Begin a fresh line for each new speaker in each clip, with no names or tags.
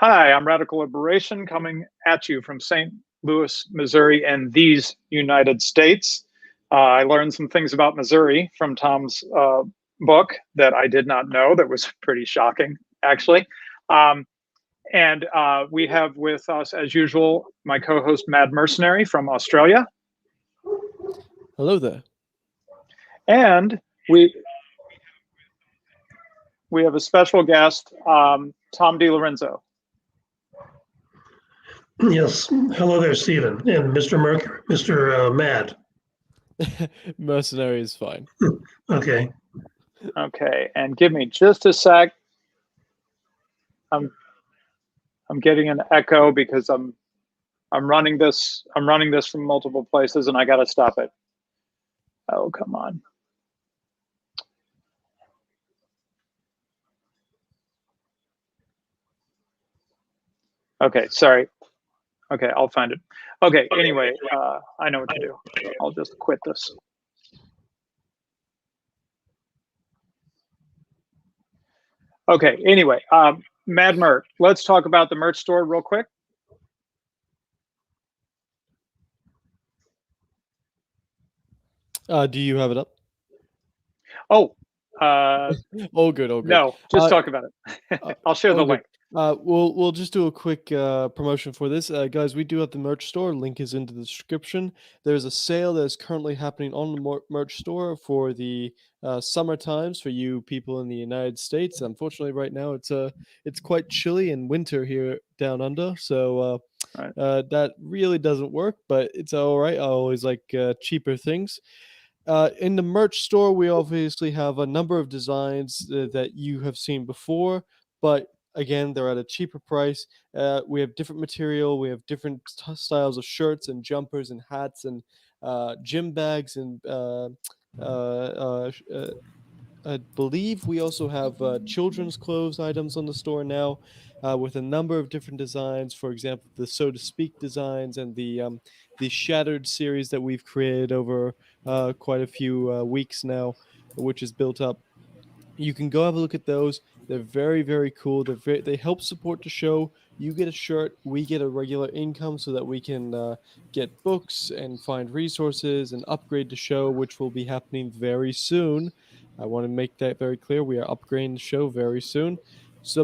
Hi, I'm Radical Liberation coming at you from St. Louis, Missouri, and these United States. I learned some things about Missouri from Tom's book that I did not know. That was pretty shocking, actually. And we have with us, as usual, my co-host Mad Mercenary from Australia.
Hello there.
And we have a special guest, Tom DiLorenzo.
Yes. Hello there, Stephen, and Mr. Mercury, Mr. Mad.
Mercenary is fine.
Okay.
Okay, and give me just a sec. I'm getting an echo because I'm running this from multiple places and I got to stop it. Oh, come on. Okay, sorry. Okay, I'll find it. Okay, anyway, I know what to do. I'll just quit this. Okay, anyway, Mad Merc, let's talk about the merch store real quick.
Do you have it up?
Oh,
all good.
No, just talk about it. I'll share the link.
We'll just do a quick promotion for this. Guys, we do have the merch store. Link is in the description. There's a sale that is currently happening on the merch store for the summer times for you people in the United States. Unfortunately, right now it's quite chilly and winter here down under, so that really doesn't work, but it's all right. I always like cheaper things. In the merch store, we obviously have a number of designs that you have seen before, but again, they're at a cheaper price. We have different material. We have different styles of shirts and jumpers and hats and gym bags. And I believe we also have children's clothes items on the store now with a number of different designs. For example, the So to Speak designs and the Shattered series that we've created over quite a few weeks now, which is built up. You can go have a look at those. They're very, very cool. They help support the show. You get a shirt, we get a regular income so that we can get books and find resources and upgrade the show, which will be happening very soon. I want to make that very clear. We are upgrading the show very soon.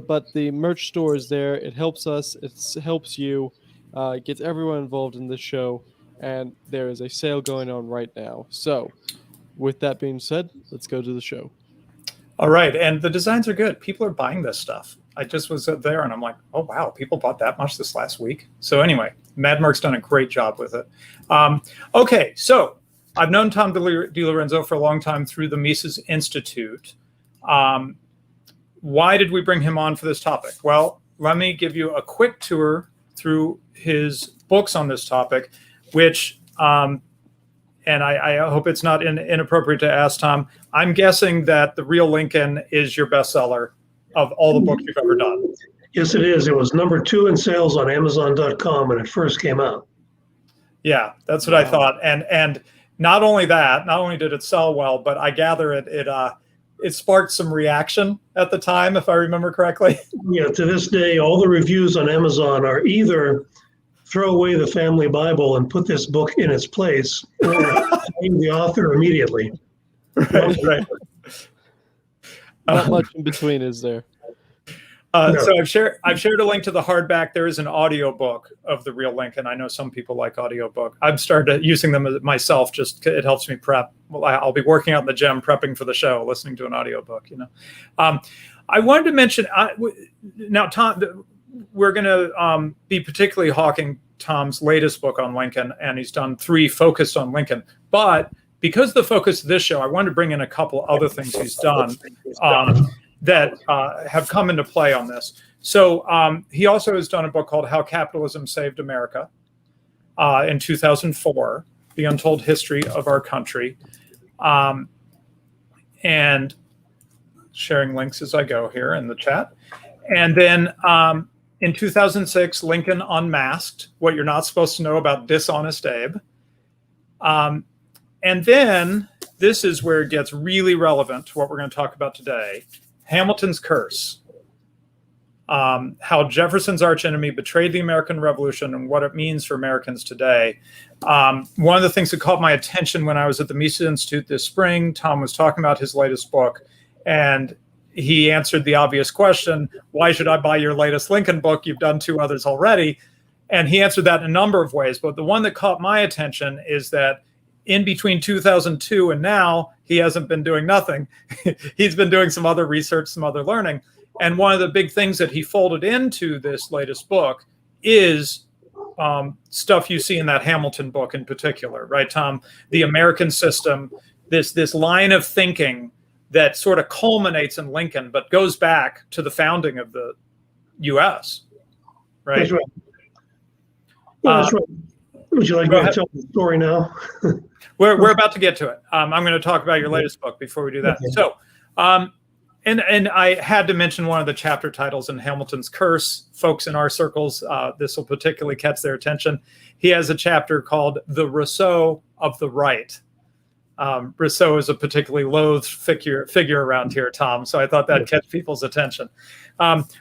But the merch store is there. It helps us. It helps you. It gets everyone involved in the show. And there is a sale going on right now. So with that being said, let's go to the show.
All right, and the designs are good. People are buying this stuff. I just was there and I'm like, oh, wow, people bought that much this last week. So anyway, Mad Merc's done a great job with it. Okay, so I've known Tom DiLorenzo for a long time through the Mises Institute. Why did we bring him on for this topic? Well, let me give you a quick tour through his books on this topic, which, and I hope it's not inappropriate to ask Tom, I'm guessing that The Real Lincoln is your bestseller of all the books you've ever done.
Yes, it is. It was number 2 in sales on Amazon.com when it first came out.
Yeah, that's what I thought. And not only that, not only did it sell well, but I gather it sparked some reaction at the time, if I remember correctly.
Yeah, to this day, all the reviews on Amazon are either throw away the family Bible and put this book in its place, or name the author immediately.
Right.
Not much in between, is there?
No. So I've shared a link to the hardback. There is an audio book of The Real Lincoln. I know some people like audiobook. I've started using them myself. Just it helps me prep. Well, I'll be working out in the gym, prepping for the show, listening to an audiobook. I wanted to mention now, Tom. We're going to be particularly hawking Tom's latest book on Lincoln, and he's done 3 focused on Lincoln. But because the focus of this show, I wanted to bring in a couple other things he's done that have come into play on this. So he also has done a book called How Capitalism Saved America in 2004, The Untold History of Our Country. And sharing links as I go here in the chat. And then in 2006, Lincoln Unmasked, What You're Not Supposed to Know About Dishonest Abe. And then this is where it gets really relevant to what we're going to talk about today, Hamilton's Curse. how Jefferson's archenemy betrayed the American Revolution and what it means for Americans today. One of the things that caught my attention when I was at the Mises Institute this spring, Tom was talking about his latest book, and he answered the obvious question, why should I buy your latest Lincoln book? You've done 2 others already. And he answered that in a number of ways. But the one that caught my attention is that in between 2002 and now, he hasn't been doing nothing. He's been doing some other research, some other learning. And one of the big things that he folded into this latest book is stuff you see in that Hamilton book in particular, right, Tom? The American system, this line of thinking that sort of culminates in Lincoln, but goes back to the founding of the U.S., right?
That's right. Yeah, that's right. Would you like me to tell the story now?
We're about to get to it. I'm going to talk about your latest book before we do that. Okay. So, and I had to mention one of the chapter titles in Hamilton's Curse. Folks in our circles, this will particularly catch their attention. He has a chapter called The Rousseau of the Right. Rousseau is a particularly loathed figure around here, Tom, so I thought that'd catch people's attention.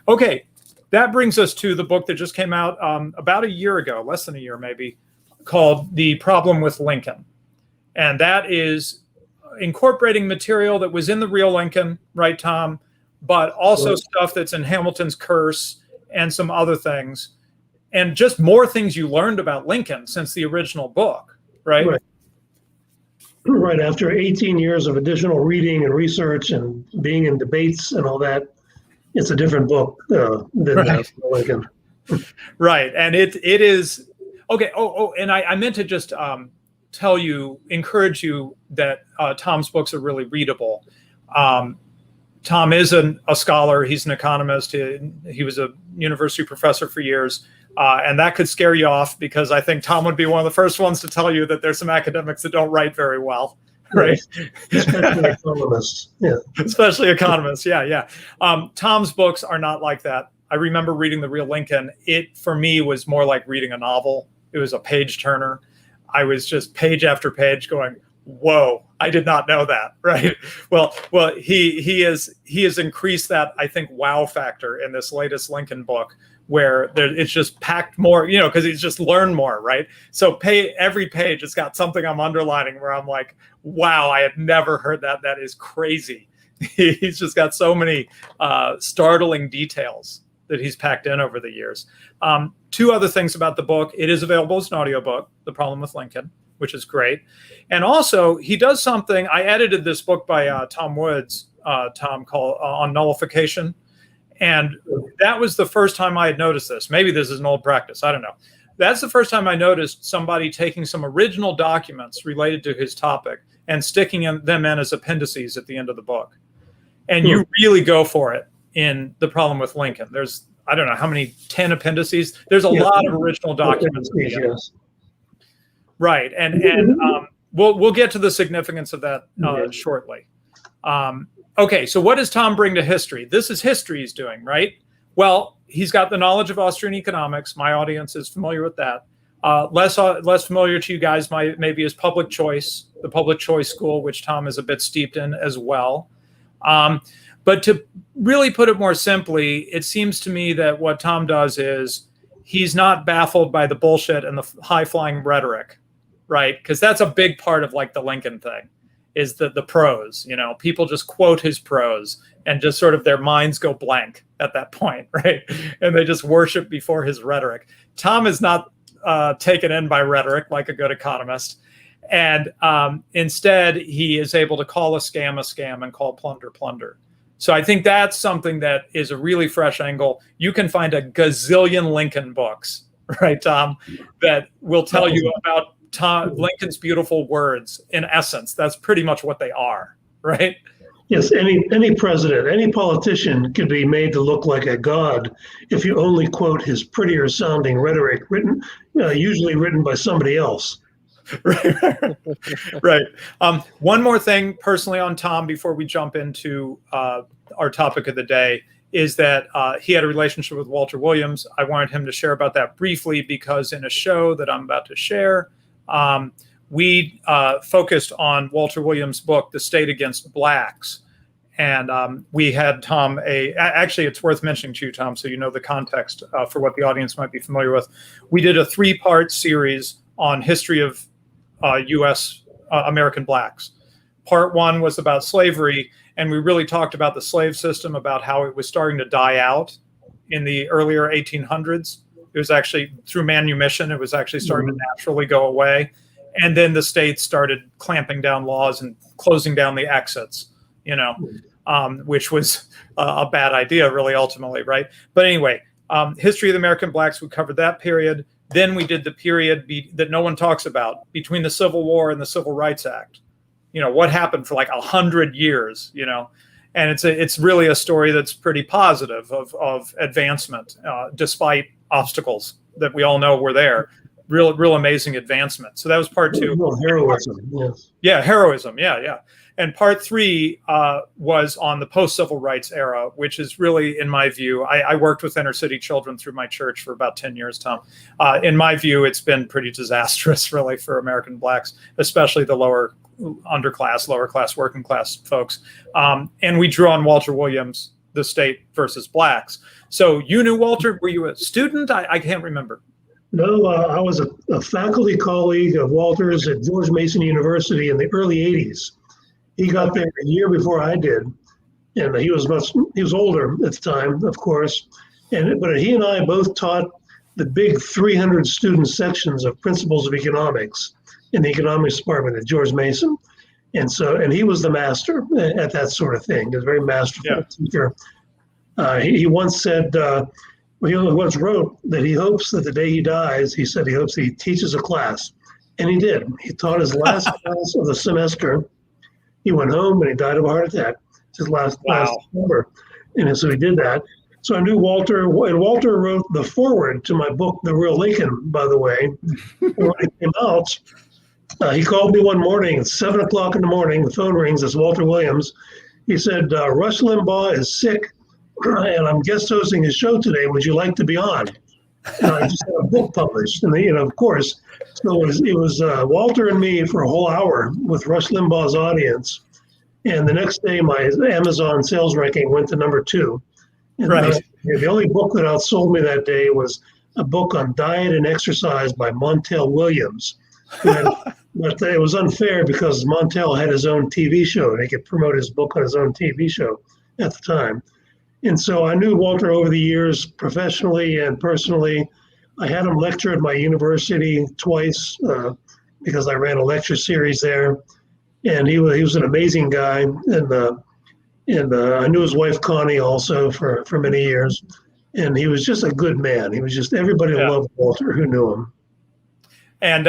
Okay, that brings us to the book that just came out about a year ago, less than a year maybe, called The Problem with Lincoln. And that is incorporating material that was in the real Lincoln, right, Tom, but also stuff that's in Hamilton's Curse and some other things, and just more things you learned about Lincoln since the original book, right?
Right, after 18 years of additional reading and research and being in debates and all that, it's a different book than Lincoln.
Right, and it is, okay, and I meant to just encourage you that Tom's books are really readable. Tom is a scholar, he's an economist, he was a university professor for years. And that could scare you off because I think Tom would be one of the first ones to tell you that there's some academics that don't write very well, right?
Especially economists. Yeah.
Especially economists. Yeah. Tom's books are not like that. I remember reading The Real Lincoln. It, for me, was more like reading a novel. It was a page turner. I was just page after page going, whoa, I did not know that, right? Well, he has increased that, I think, wow factor in this latest Lincoln book, where it's just packed more, because he's just learned more, right? So every page, it's got something I'm underlining where I'm like, wow, I had never heard that. That is crazy. He's just got so many startling details that he's packed in over the years. 2 other things about the book. It is available as an audiobook, The Problem with Lincoln, which is great. And also, he does something. I edited this book by Tom Woods, called On Nullification. And that was the first time I had noticed this. Maybe this is an old practice. I don't know. That's the first time I noticed somebody taking some original documents related to his topic and sticking them in as appendices at the end of the book. And you really go for it in The Problem with Lincoln. There's, I don't know how many, 10 appendices. There's a lot of original documents.
Yes.
Right. And we'll get to the significance of that shortly. Okay, so what does Tom bring to history? This is history he's doing, right? Well, he's got the knowledge of Austrian economics. My audience is familiar with that. Less familiar to you guys maybe is public choice, the public choice school, which Tom is a bit steeped in as well. But to really put it more simply, it seems to me that what Tom does is he's not baffled by the bullshit and the high-flying rhetoric, right? Because that's a big part of like the Lincoln thing. Is the prose, people just quote his prose and just sort of their minds go blank at that point, right? And they just worship before his rhetoric. Tom is not taken in by rhetoric like a good economist. And instead, he is able to call a scam and call plunder plunder. So I think that's something that is a really fresh angle. You can find a gazillion Lincoln books, right, Tom, that will tell you about Lincoln's beautiful words. In essence, that's pretty much what they are, right?
Yes, any president, any politician can be made to look like a god if you only quote his prettier sounding rhetoric usually written by somebody else.
Right. One more thing personally on Tom before we jump into our topic of the day is that he had a relationship with Walter Williams. I wanted him to share about that briefly because in a show that I'm about to share, we focused on Walter Williams' book, The State Against Blacks. And we had Tom, actually it's worth mentioning to you, Tom, so you know the context for what the audience might be familiar with. We did a 3-part series on history of U.S. American blacks. Part 1 was about slavery, and we really talked about the slave system, about how it was starting to die out in the earlier 1800s. It was actually through manumission, it was actually starting to naturally go away. And then the states started clamping down laws and closing down the exits, which was a bad idea, really, ultimately, right? But anyway, history of the American blacks, we covered that period. Then we did the period that no one talks about, between the Civil War and the Civil Rights Act. What happened for like 100 years, and it's really a story that's pretty positive of advancement, despite obstacles that we all know were there. Real amazing advancement. So that was part 2.
Heroism, yes.
Yeah, heroism. Yeah. And part 3 was on the post-civil rights era, which is really, in my view, I worked with inner city children through my church for about 10 years, Tom. In my view, it's been pretty disastrous, really, for American blacks, especially the lower class, working class folks. And we drew on Walter Williams, The State versus Blacks. So you knew Walter? Were you a student? I can't remember.
No, I was a faculty colleague of Walter's at George Mason University in the early 80s. He got there a year before I did, and he was older at the time, of course. But he and I both taught the big 300 student sections of Principles of Economics in the economics department at George Mason. And he was the master at that sort of thing. He was a very masterful teacher. He once said, he once wrote that he hopes that the day he dies, he said he hopes he teaches a class. And he did. He taught his last class of the semester. He went home and he died of a heart attack. It's his last December. And so he did that. So I knew Walter, and Walter wrote the foreword to my book, The Real Lincoln, by the way. When it came out, he called me one morning at 7 o'clock in the morning. The phone rings. It's Walter Williams. He said, Rush Limbaugh is sick, and I'm guest hosting his show today. Would you like to be on? And I just had a book published. And, of course, so it was Walter and me for a whole hour with Rush Limbaugh's audience. And the next day, my Amazon sales ranking went to number 2. And the only book that outsold me that day was a book on diet and exercise by Montel Williams. But it was unfair because Montel had his own TV show, and he could promote his book on his own TV show at the time. And so I knew Walter over the years, professionally and personally. I had him lecture at my university twice because I ran a lecture series there. And he was an amazing guy. And I knew his wife, Connie, also for many years. And he was just a good man. He was just, everybody loved Walter who knew him.
And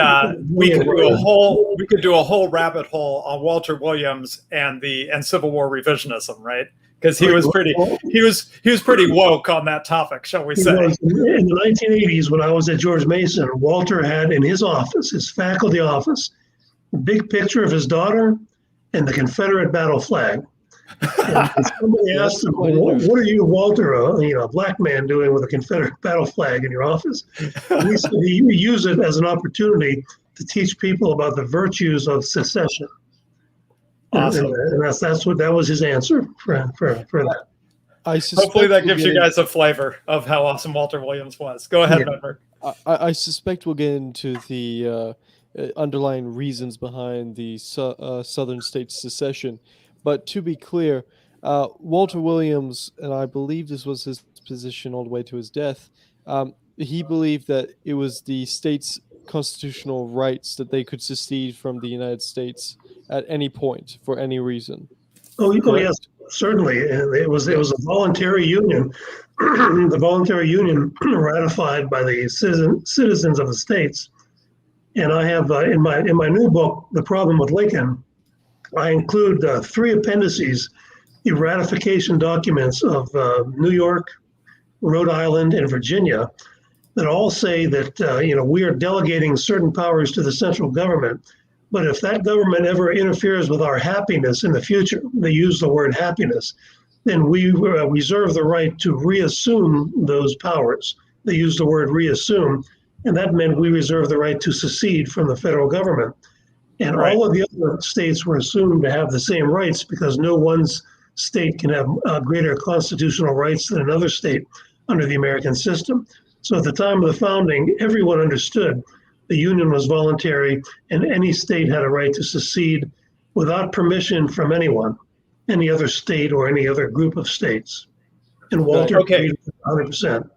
we could do a whole rabbit hole on Walter Williams and Civil War revisionism, right? Because he was pretty woke on that topic, shall we say?
In the 1980s, when I was at George Mason, Walter had in his office, his faculty office, a big picture of his daughter and the Confederate battle flag. And somebody asked him, "What are you, Walter, a black man, doing with a Confederate battle flag in your office?" And he said he used it as an opportunity to teach people about the virtues of secession.
Awesome.
And that was his answer for that.
Hopefully that gives you guys a flavor of how awesome Walter Williams was. Go ahead, Edward.
I suspect we'll get into the underlying reasons behind the southern states' secession. But to be clear, Walter Williams, and I believe this was his position all the way to his death, he believed that it was the states' constitutional rights that they could secede from the United States at any point for any reason.
Oh yes, certainly. It was a voluntary union. The voluntary union ratified by the citizens of the states. And I have in my new book, The Problem with Lincoln, I include 3 appendices, the ratification documents of New York, Rhode Island, and Virginia, that all say that we are delegating certain powers to the central government. But if that government ever interferes with our happiness in the future, they use the word happiness, then we reserve the right to reassume those powers. They use the word reassume, and that meant we reserve the right to secede from the federal government. And all of the other states were assumed to have the same rights because no one state can have greater constitutional rights than another state under the American system. So at the time of the founding, everyone understood the Union was voluntary and any state had a right to secede without permission from anyone, any other state or any other group of states. And Walter agreed 100%.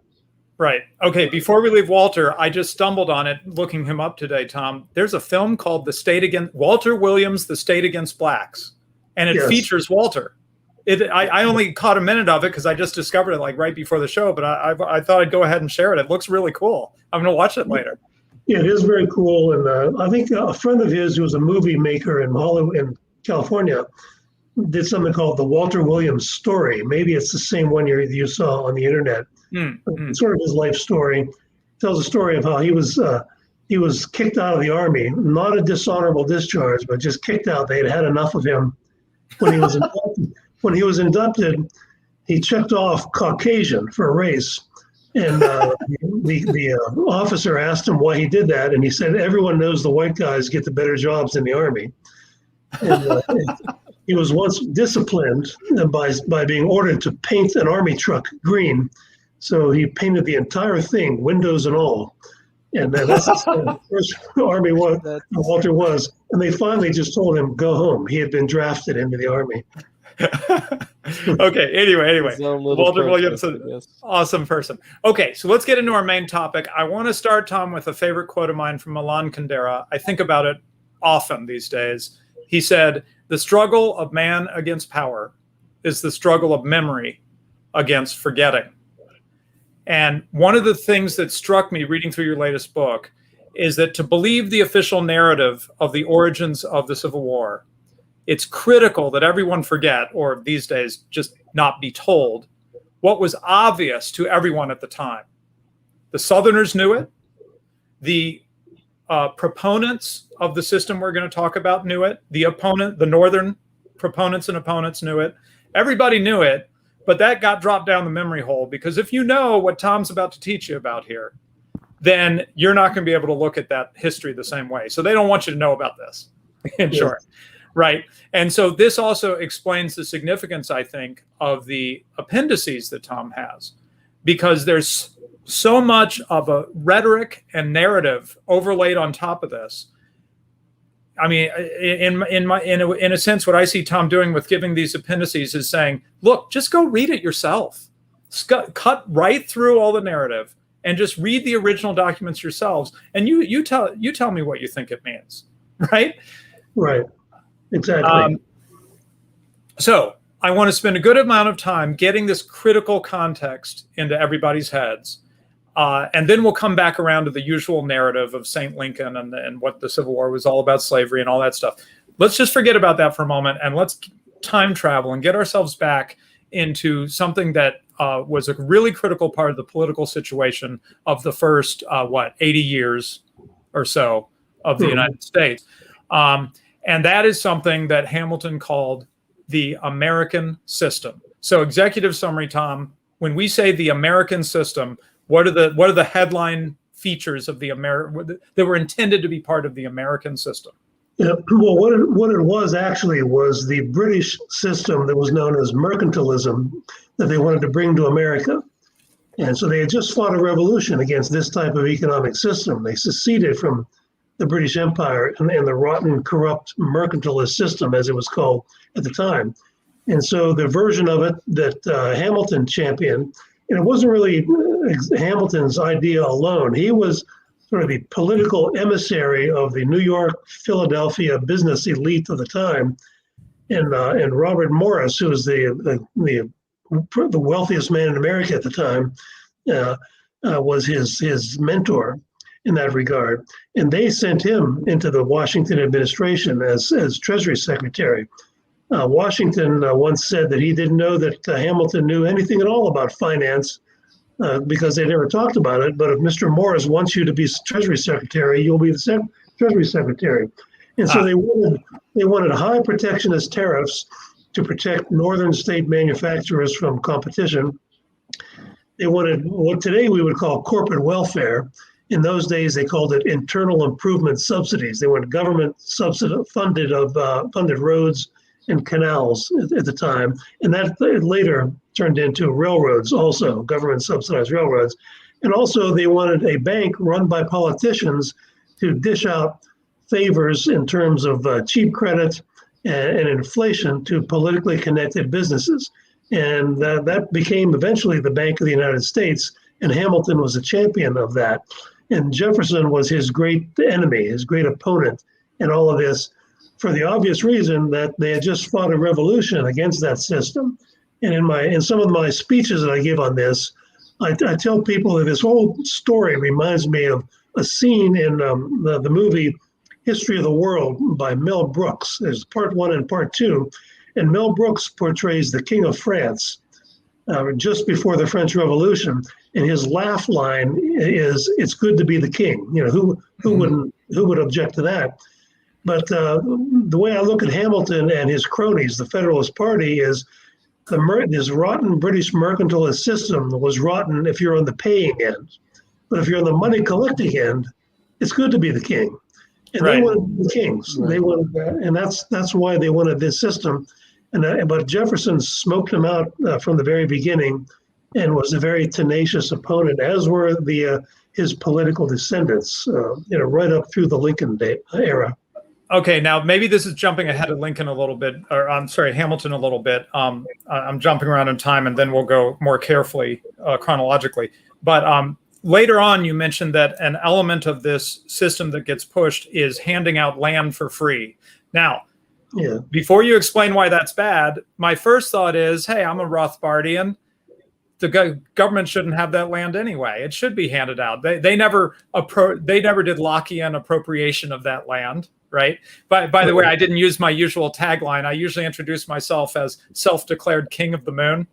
Right. Okay. Before we leave Walter, I just stumbled on it looking him up today, Tom. There's a film called Walter Williams, The State Against Blacks. And it features Walter. I only caught a minute of it because I just discovered it like right before the show, but I thought I'd go ahead and share it. It looks really cool. I'm going to watch it later.
Yeah, it is very cool. And I think a friend of his who was a movie maker in Hollywood, in California, did something called the Walter Williams story. Maybe it's the same one you saw on the internet. It's sort of his life story. It tells a story of how he was kicked out of the army, not a dishonorable discharge, but just kicked out. They had had enough of him. When he was inducted, he checked off Caucasian for a race. And the officer asked him why he did that, and he said, "Everyone knows the white guys get the better jobs in the army." And he was once disciplined by being ordered to paint an army truck green. So he painted the entire thing, windows and all. And that's the first army Walter was. And they finally just told him, go home. He had been drafted into the army.
Okay. Anyway, Walter Williams, awesome person. Okay. So let's get into our main topic. I want to start, Tom, with a favorite quote of mine from Milan Kundera. I think about it often these days. He said, "The struggle of man against power is the struggle of memory against forgetting." And one of the things that struck me reading through your latest book is that to believe the official narrative of the origins of the Civil War, it's critical that everyone forget, or these days just not be told, what was obvious to everyone at the time. The Southerners knew it. The proponents of the system we're going to talk about knew it. The Northern proponents and opponents knew it. Everybody knew it. But that got dropped down the memory hole, because if you know what Tom's about to teach you about here, then you're not going to be able to look at that history the same way. So they don't want you to know about this, in short. Right. And so this also explains the significance, I think, of the appendices that Tom has, because there's so much of a rhetoric and narrative overlaid on top of this. I mean, in a sense, what I see Tom doing with giving these appendices is saying, look, just go read it yourself. Cut right through all the narrative and just read the original documents yourselves. And you tell me what you think it means, right?
Right. Exactly.
So I want to spend a good amount of time getting this critical context into everybody's heads. And then we'll come back around to the usual narrative of St. Lincoln and what the Civil War was all about, slavery and all that stuff. Let's just forget about that for a moment, and let's time travel and get ourselves back into something that was a really critical part of the political situation of the first, 80 years or so of the United States. And that is something that Hamilton called the American system. So executive summary, Tom, when we say the American system, what are the headline features of that were intended to be part of the American system?
Yeah, well, what it was actually was the British system that was known as mercantilism that they wanted to bring to America. And so they had just fought a revolution against this type of economic system. They seceded from the British Empire and the rotten, corrupt mercantilist system, as it was called at the time. And so the version of it that Hamilton championed, and it wasn't really Hamilton's idea alone. He was sort of the political emissary of the New York, Philadelphia business elite of the time, and Robert Morris, who was the wealthiest man in America at the time, was his mentor in that regard. And they sent him into the Washington administration as Treasury Secretary. Washington once said that he didn't know that Hamilton knew anything at all about finance because they never talked about it. But if Mr. Morris wants you to be Treasury Secretary, you'll be the Treasury Secretary. And so they wanted high protectionist tariffs to protect northern state manufacturers from competition. They wanted what today we would call corporate welfare. In those days, they called it internal improvement subsidies. They wanted government funded roads and canals at the time. And that later turned into railroads also, government subsidized railroads. And also they wanted a bank run by politicians to dish out favors in terms of cheap credit and inflation to politically connected businesses. And that became eventually the Bank of the United States. And Hamilton was a champion of that. And Jefferson was his great enemy, his great opponent in all of this, for the obvious reason that they had just fought a revolution against that system. And in some of my speeches that I give on this, I tell people that this whole story reminds me of a scene in the movie History of the World by Mel Brooks. There's part 1 and part 2. And Mel Brooks portrays the King of France just before the French Revolution. And his laugh line is, "It's good to be the king." You know, who would object to that? But the way I look at Hamilton and his cronies, the Federalist Party, is this rotten British mercantilist system was rotten if you're on the paying end. But if you're on the money collecting end, it's good to be the king. And they wanted the kings. They wanted that, and that's why they wanted this system. But Jefferson smoked them out from the very beginning, and was a very tenacious opponent, as were his political descendants. Right up through the Lincoln era.
Okay, now maybe this is jumping ahead of Lincoln a little bit, or I'm sorry, Hamilton a little bit. I'm jumping around in time, and then we'll go more carefully chronologically. But later on, you mentioned that an element of this system that gets pushed is handing out land for free. Now, before you explain why that's bad, my first thought is, hey, I'm a Rothbardian. The government shouldn't have that land anyway. It should be handed out. They never did Lockean appropriation of that land, right? By the way, I didn't use my usual tagline. I usually introduce myself as self-declared king of the moon.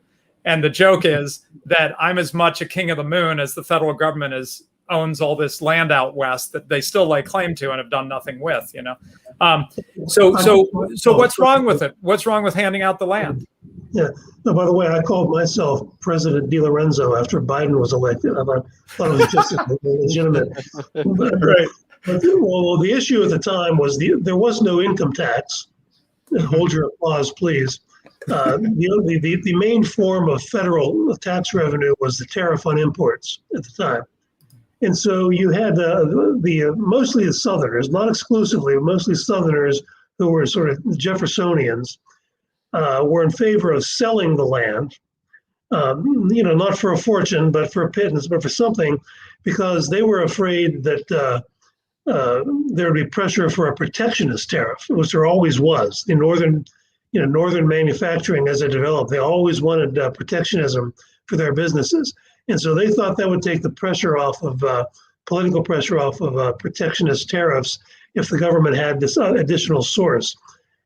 And the joke is that I'm as much a king of the moon as the federal government owns all this land out west that they still lay claim to and have done nothing with, you know? So what's wrong with it? What's wrong with handing out the land?
Yeah. No, by the way, I called myself President DiLorenzo after Biden was elected. I thought it was just legitimate.
Right.
Well, the issue at the time was there was no income tax. Hold your applause, please. The main form of federal tax revenue was the tariff on imports at the time. And so you had mostly the Southerners, not exclusively, but mostly Southerners who were sort of Jeffersonians, were in favor of selling the land, not for a fortune, but for a pittance, but for something, because they were afraid that there would be pressure for a protectionist tariff, which there always was. The northern manufacturing, as it developed, they always wanted protectionism for their businesses. And so they thought that would take the pressure off of political pressure off of protectionist tariffs if the government had this additional source.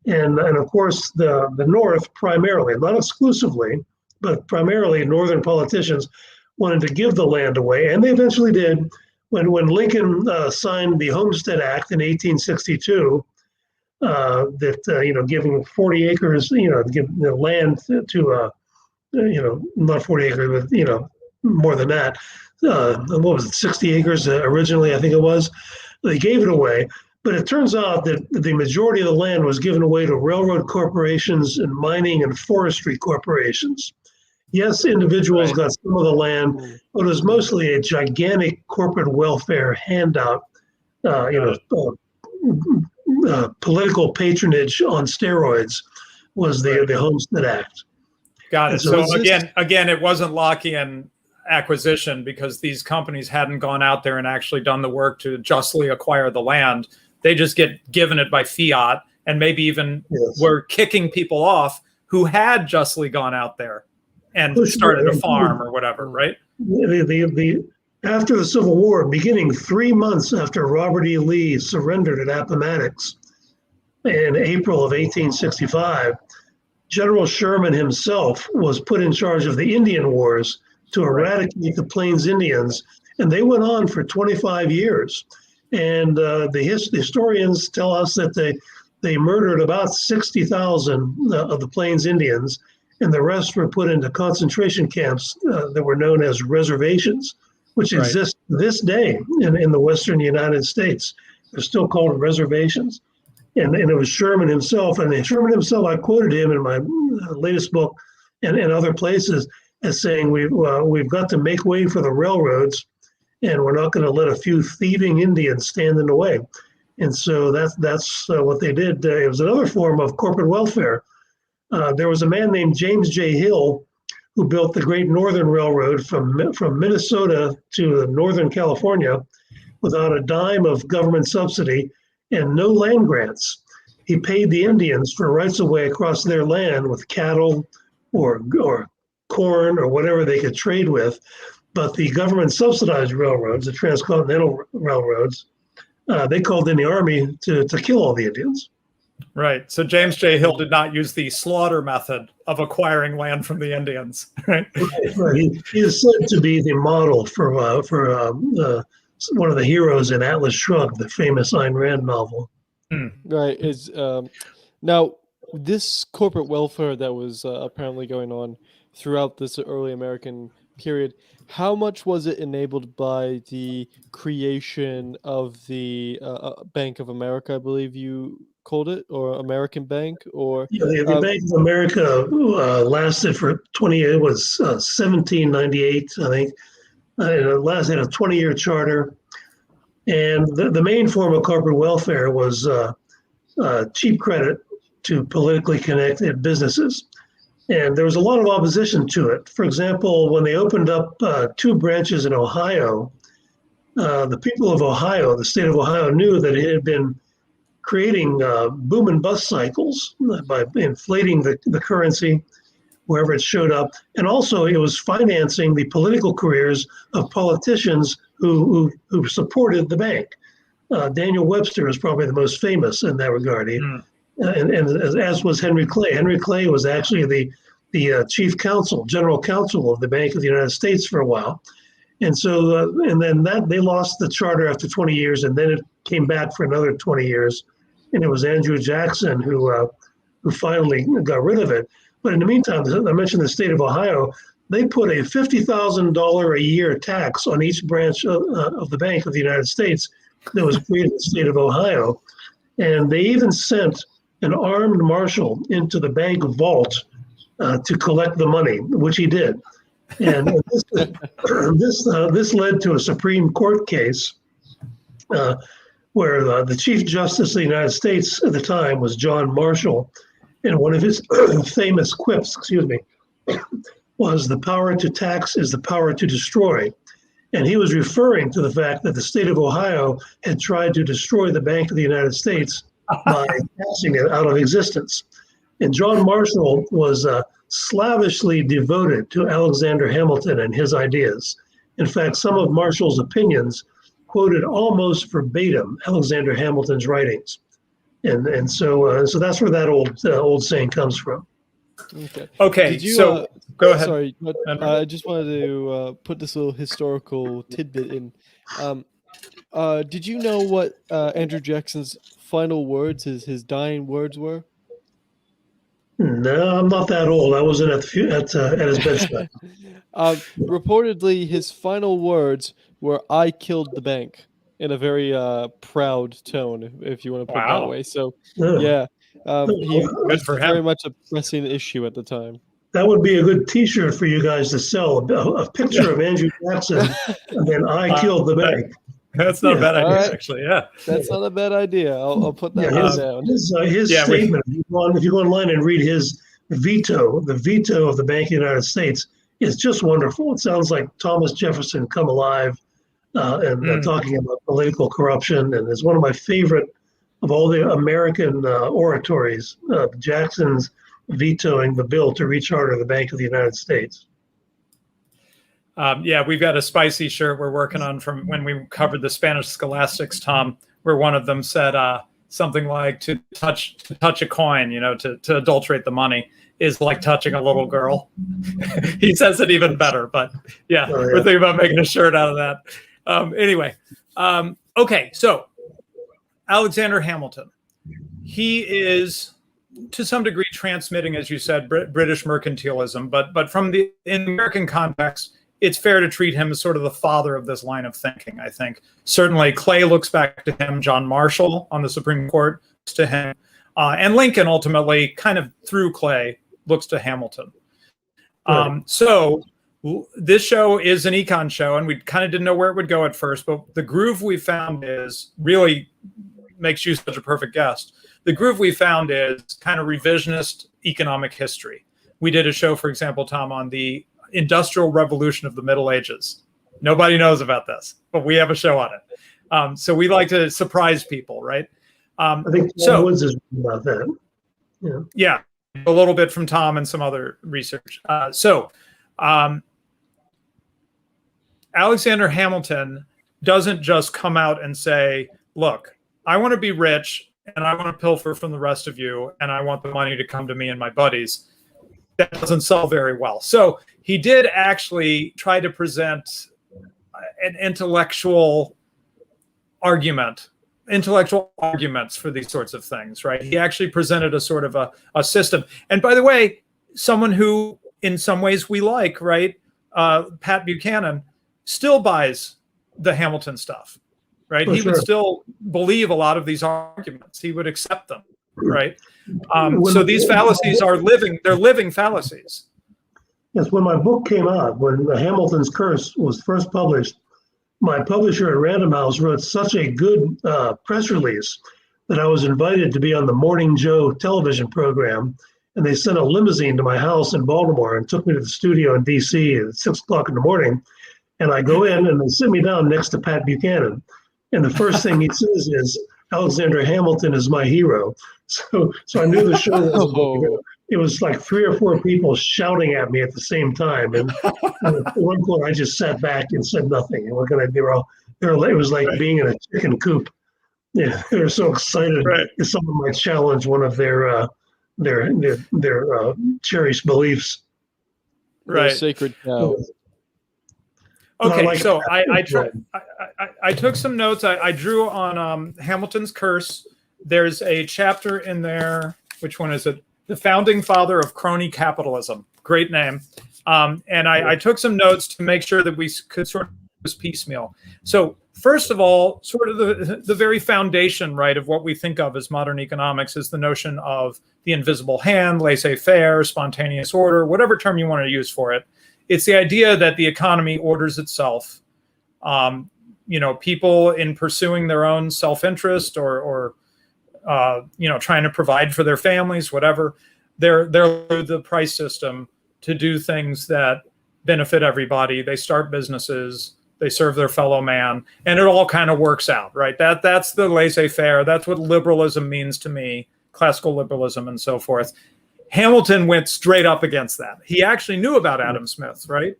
And of course, the North primarily, not exclusively, but primarily northern politicians wanted to give the land away. And they eventually did. When Lincoln signed the Homestead Act in 1862, giving 40 acres, give the land to, not 40 acres, but, more than that. What was it, 60 acres originally, I think it was. They gave it away. But it turns out that the majority of the land was given away to railroad corporations and mining and forestry corporations. Yes, individuals got some of the land, but it was mostly a gigantic corporate welfare handout, political patronage on steroids was the Homestead Act.
Got it. So again, it wasn't Lockean acquisition because these companies hadn't gone out there and actually done the work to justly acquire the land. They just get given it by fiat, and maybe even were kicking people off who had justly gone out there and started a farm or whatever, right?
After the Civil War, beginning 3 months after Robert E. Lee surrendered at Appomattox in April of 1865, General Sherman himself was put in charge of the Indian Wars to eradicate the Plains Indians, and they went on for 25 years. And the historians tell us that they murdered about 60,000 of the Plains Indians, and the rest were put into concentration camps that were known as reservations, which exist this day in the western United States. They're still called reservations. and it was Sherman himself. And Sherman himself, I quoted him in my latest book and other places as saying we've got to make way for the railroads, and we're not going to let a few thieving Indians stand in the way. And so that's what they did. It was another form of corporate welfare. There was a man named James J. Hill who built the Great Northern Railroad from Minnesota to Northern California without a dime of government subsidy and no land grants. He paid the Indians for rights of way across their land with cattle or corn or whatever they could trade with. But the government subsidized railroads, the transcontinental railroads, they called in the army to kill all the Indians.
Right. So James J. Hill did not use the slaughter method of acquiring land from the Indians. Right.
Right. He is said to be the model for one of the heroes in Atlas Shrugged, the famous Ayn Rand novel.
Right. Now this corporate welfare that was apparently going on throughout this early American period, how much was it enabled by the creation of the Bank of America, I believe you called it, or American Bank? Or
the Bank of America lasted for 20 years. It was 1798, I think. It lasted a 20-year charter. And the main form of corporate welfare was cheap credit to politically connected businesses. And there was a lot of opposition to it. For example, when they opened up 2 branches in Ohio, the people of Ohio, the state of Ohio, knew that it had been creating boom and bust cycles by inflating the currency wherever it showed up. And also it was financing the political careers of politicians who supported the bank. Daniel Webster is probably the most famous in that regard. And as was Henry Clay. Henry Clay was actually the chief counsel, general counsel of the Bank of the United States for a while. And so, and then they lost the charter after 20 years, and then it came back for another 20 years. And it was Andrew Jackson who finally got rid of it. But in the meantime, I mentioned the state of Ohio, they put a $50,000 a year tax on each branch of the Bank of the United States that was created in the state of Ohio. And they even sent an armed marshal into the bank vault to collect the money, which he did. And this led to a Supreme Court case where the Chief Justice of the United States at the time was John Marshall, and one of his famous quips, was "The power to tax is the power to destroy." And he was referring to the fact that the state of Ohio had tried to destroy the Bank of the United States by passing it out of existence. And John Marshall was slavishly devoted to Alexander Hamilton and his ideas. In fact, some of Marshall's opinions quoted almost verbatim Alexander Hamilton's writings. And so that's where that old saying comes from.
Okay. So go ahead.
Sorry, but I just wanted to put this little historical tidbit in. Did you know what Andrew Jackson's final words, his dying words were?
No, I'm not that old. I wasn't at his bedside.
Reportedly, his final words were, "I killed the bank," in a very proud tone, if you want to put it that way. So, yeah, he was very much a pressing issue at the time.
That would be a good T-shirt for you guys to sell, a picture of Andrew Jackson, and then "I killed the bank."
That's not a bad idea, actually. Yeah,
that's not a bad idea. I'll put that down.
His statement. If you go online and read his veto, the veto of the Bank of the United States is just wonderful. It sounds like Thomas Jefferson come alive and talking about political corruption, and it's one of my favorite of all the American oratories. Jackson's vetoing the bill to recharter the Bank of the United States.
We've got a spicy shirt we're working on from when we covered the Spanish scholastics, Tom, where one of them said something like to touch a coin, to adulterate the money is like touching a little girl. He says it even better, but we're thinking about making a shirt out of that. Okay, so Alexander Hamilton, he is to some degree transmitting, as you said, British mercantilism, but in American context, it's fair to treat him as sort of the father of this line of thinking, I think. Certainly, Clay looks back to him. John Marshall on the Supreme Court to him. And Lincoln ultimately, kind of through Clay, looks to Hamilton. So this show is an econ show, and we kind of didn't know where it would go at first, but the groove we found is really makes you such a perfect guest. The groove we found is kind of revisionist economic history. We did a show, for example, Tom, on the Industrial Revolution of the Middle Ages. Nobody knows about this, but we have a show on it. So we like to surprise people, right?
I think Tom Woods is about that.
Yeah, a little bit from Tom and some other research. Alexander Hamilton doesn't just come out and say, look, I want to be rich and I want to pilfer from the rest of you and I want the money to come to me and my buddies. That doesn't sell very well. So he did actually try to present an intellectual arguments for these sorts of things, right? He actually presented a sort of a system. And by the way, someone who in some ways we like, right? Pat Buchanan still buys the Hamilton stuff, right? He would still believe a lot of these arguments. He would accept them, right? So these fallacies are living fallacies.
Yes, when my book came out, when Hamilton's Curse was first published, my publisher at Random House wrote such a good press release that I was invited to be on the Morning Joe television program, and they sent a limousine to my house in Baltimore and took me to the studio in D.C. at 6 o'clock in the morning. And I go in and they sit me down next to Pat Buchanan. And the first thing he says is, Alexander Hamilton is my hero. So I knew the show was it was like 3 or 4 people shouting at me at the same time. And at one point I just sat back and said nothing. And what can I do? It was like being in a chicken coop. Yeah, they were so excited if someone might challenge one of their cherished beliefs.
Right. Sacred cow.
Okay, so I took some notes. I drew on Hamilton's Curse. There's a chapter in there. Which one is it? The Founding Father of Crony Capitalism. Great name. And I took some notes to make sure that we could sort of do this piecemeal. So first of all, sort of the very foundation, right, of what we think of as modern economics is the notion of the invisible hand, laissez-faire, spontaneous order, whatever term you want to use for it. It's the idea that the economy orders itself. People in pursuing their own self-interest or trying to provide for their families, whatever, they're the price system to do things that benefit everybody. They start businesses, they serve their fellow man, and it all kind of works out, right? That's the laissez-faire. That's what liberalism means to me, classical liberalism and so forth. Hamilton went straight up against that. He actually knew about Adam Smith, right?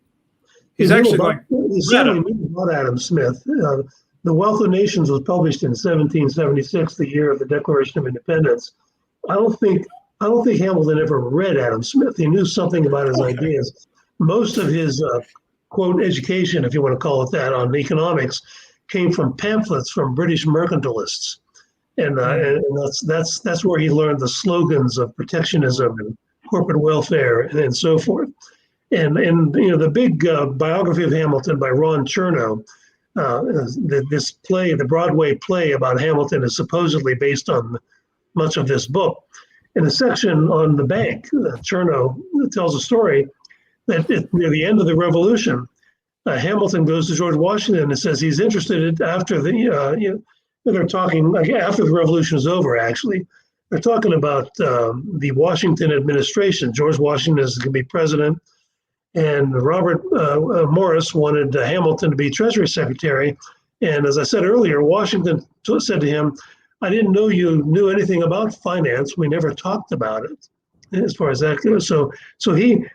He certainly knew about Adam Smith. The Wealth of Nations was published in 1776, the year of the Declaration of Independence. I don't think Hamilton ever read Adam Smith. He knew something about his ideas. Most of his quote education, if you want to call it that, on economics came from pamphlets from British mercantilists. And that's where he learned the slogans of protectionism and corporate welfare and so forth. And the big biography of Hamilton by Ron Chernow, this play, the Broadway play about Hamilton, is supposedly based on much of this book. In the section on the bank, Chernow tells a story that near the end of the Revolution, Hamilton goes to George Washington and says he's interested after they're talking after the revolution is over. Actually, they're talking about the Washington administration. George Washington is going to be president, and Robert Morris wanted Hamilton to be Treasury Secretary. And as I said earlier, Washington said to him, "I didn't know you knew anything about finance. We never talked about it." As far as that goes, so he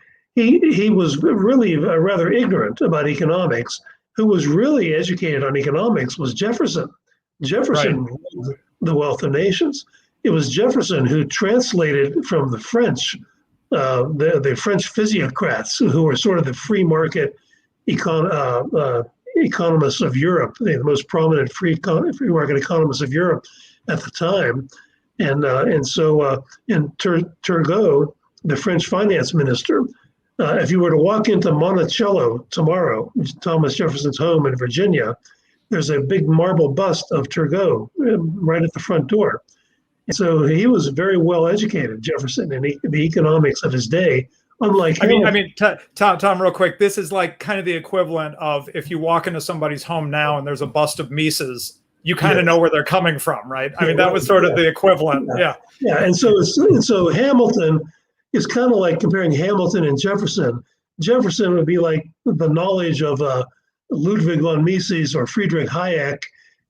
was really rather ignorant about economics. Who was really educated on economics was Jefferson. Jefferson ruled the Wealth of Nations. It was Jefferson who translated from the French, the French physiocrats who were sort of the free market economists of Europe, the most prominent free market economists of Europe at the time. And so Turgot, the French finance minister, if you were to walk into Monticello tomorrow, Thomas Jefferson's home in Virginia, there's a big marble bust of Turgot right at the front door. So he was very well educated, Jefferson, in the economics of his day. Unlike
Tom, real quick, this is like kind of the equivalent of if you walk into somebody's home now and there's a bust of Mises, you kind of know where they're coming from, right? I mean, that was sort of the equivalent. Yeah.
And so Hamilton is kind of like comparing Hamilton and Jefferson. Jefferson would be like the knowledge of Ludwig von Mises or Friedrich Hayek,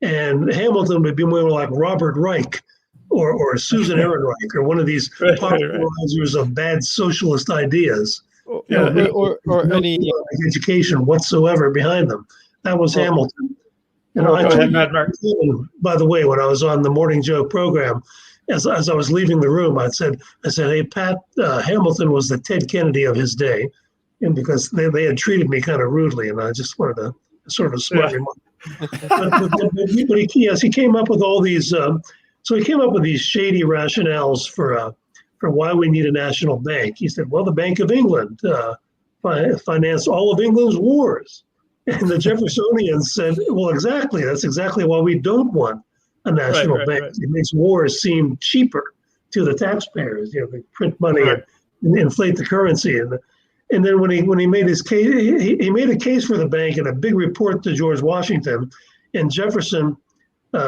and Hamilton would be more like Robert Reich or Susan Ehrenreich or one of these popularizers of bad socialist ideas.
Or any
education whatsoever behind them. That was Hamilton. And by the way, when I was on the Morning Joe program, as I was leaving the room, I said, hey, Pat, Hamilton was the Ted Kennedy of his day, and because they had treated me kind of rudely, and I just wanted to sort of a smart remark. But he came up with all these. So he came up with these shady rationales for why we need a national bank. He said, well, the Bank of England financed all of England's wars. And the Jeffersonians said, well, exactly. That's exactly why we don't want a national bank. Right. It makes wars seem cheaper to the taxpayers. You know, they print money and inflate the currency. And then when he made his case, he made a case for the bank in a big report to George Washington. And Jefferson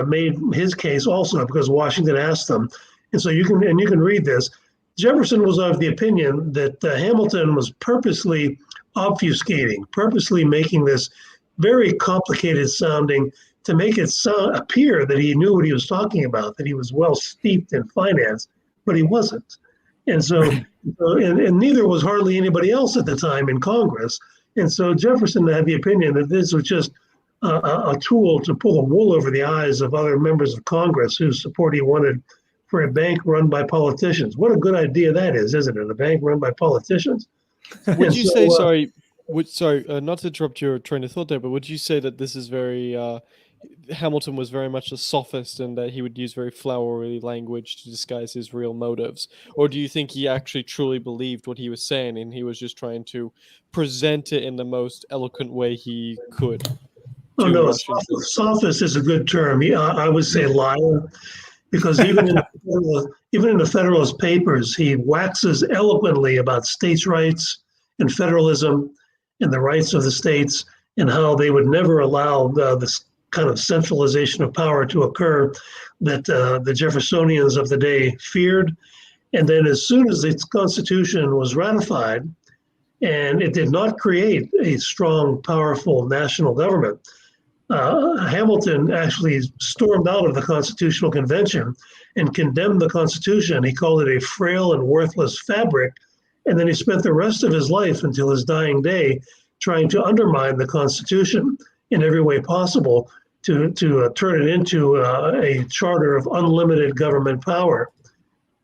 made his case also because Washington asked them. And so you can read this. Jefferson was of the opinion that Hamilton was purposely obfuscating, purposely making this very complicated sounding to make it appear that he knew what he was talking about, that he was well steeped in finance, but he wasn't. And so, and neither was hardly anybody else at the time in Congress. And so Jefferson had the opinion that this was just a tool to pull the wool over the eyes of other members of Congress whose support he wanted for a bank run by politicians. What a good idea that is, isn't it? A bank run by politicians.
Would you say, sorry, not to interrupt your train of thought there, but would you say that this is very, Hamilton was very much a sophist and that he would use very flowery language to disguise his real motives? Or do you think he actually truly believed what he was saying and he was just trying to present it in the most eloquent way he could?
Oh, no, sophist is a good term. I would say liar, because even in the Federalist Papers, he waxes eloquently about states' rights and federalism and the rights of the states and how they would never allow this kind of centralization of power to occur that the Jeffersonians of the day feared. And then as soon as its Constitution was ratified, and it did not create a strong, powerful national government, Hamilton actually stormed out of the Constitutional Convention and condemned the Constitution. He called it a frail and worthless fabric. And then he spent the rest of his life until his dying day trying to undermine the Constitution in every way possible to turn it into a charter of unlimited government power.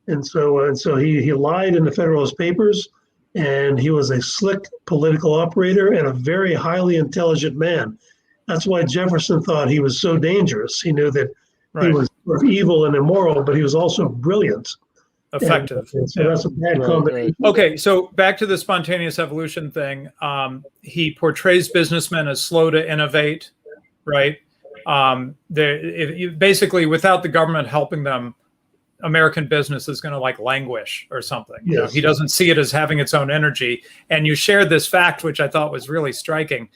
And so he lied in the Federalist Papers, and he was a slick political operator and a very highly intelligent man. That's why Jefferson thought he was so dangerous. He knew that he was sort of evil and immoral, but he was also brilliant.
Effective.
And so that's a bad combination.
Okay, so back to the spontaneous evolution thing. He portrays businessmen as slow to innovate, right? Basically, without the government helping them, American business is going to like languish or something.
Yes.
You know, he doesn't see it as having its own energy. And you shared this fact, which I thought was really striking.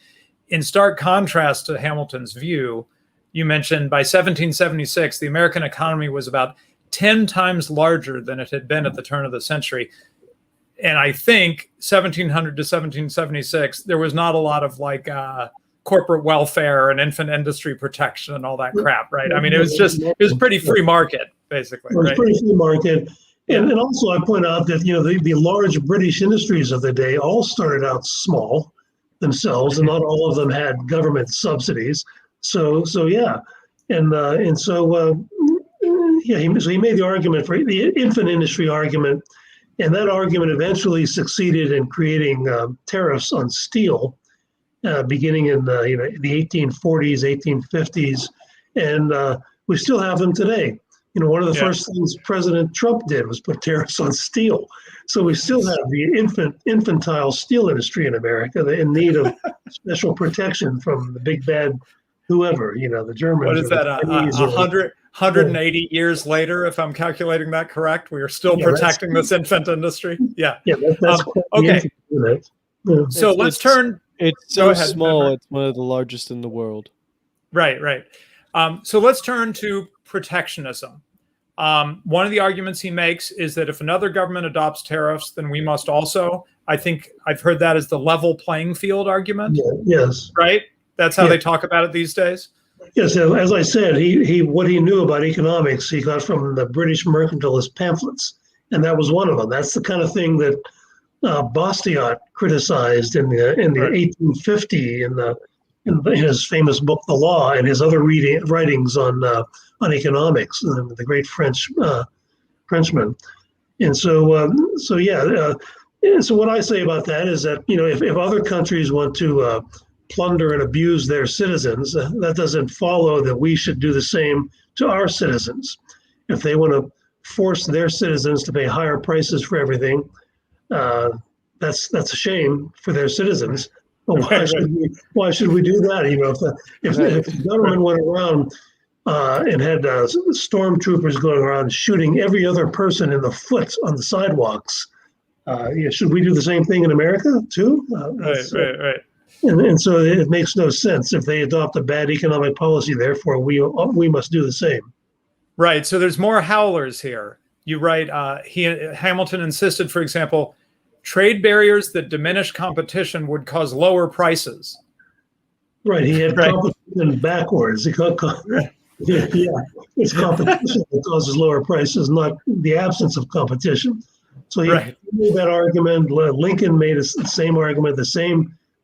In stark contrast to Hamilton's view, you mentioned by 1776, the American economy was about 10 times larger than it had been at the turn of the century. And I think 1700 to 1776, there was not a lot of like corporate welfare and infant industry protection and all that crap, right? I mean, it was pretty free market, basically.
It was pretty free market. And also I point out that, you know, the large British industries of the day all started out small themselves, and not all of them had government subsidies. So yeah. And so he made the argument for the infant industry argument, and that argument eventually succeeded in creating tariffs on steel, beginning in the 1840s, 1850s, and we still have them today. You know, one of the first things President Trump did was put tariffs on steel. So we still have the infantile steel industry in America in need of special protection from the big bad whoever, the Germans.
What is
or
that?
the Chinese or-
180 years later, if I'm calculating that correct, we are still protecting this infant industry. Yeah.
Yeah, that's quite the
okay.
infant, yeah.
So let's turn.
It's
Go
so
ahead,
small.
Edward.
It's one of the largest in the world.
Right. So let's turn to protectionism. One of the arguments he makes is that if another government adopts tariffs, then we must also. I think I've heard that as the level playing field argument.
Yeah, yes.
Right? That's how they talk about it these days.
Yes, as I said, he what he knew about economics he got from the British mercantilist pamphlets, and that was one of them. That's the kind of thing that Bastiat criticized in the 1850 in his famous book The Law, and his other writings on economics, the great Frenchman. And so so what I say about that is that if other countries want to plunder and abuse their citizens, that doesn't follow that we should do the same to our citizens. If they want to force their citizens to pay higher prices for everything, that's a shame for their citizens. But why should we do that? If the government went around and had stormtroopers going around shooting every other person in the foot on the sidewalks, should we do the same thing in America too?
Right.
And so it makes no sense if they adopt a bad economic policy. Therefore, we must do the same.
Right. So there's more howlers here. You write. Hamilton insisted, for example, trade barriers that diminish competition would cause lower prices.
Right. He had competition backwards. It's competition that causes lower prices, not the absence of competition. So he made that argument. Lincoln made the same argument. The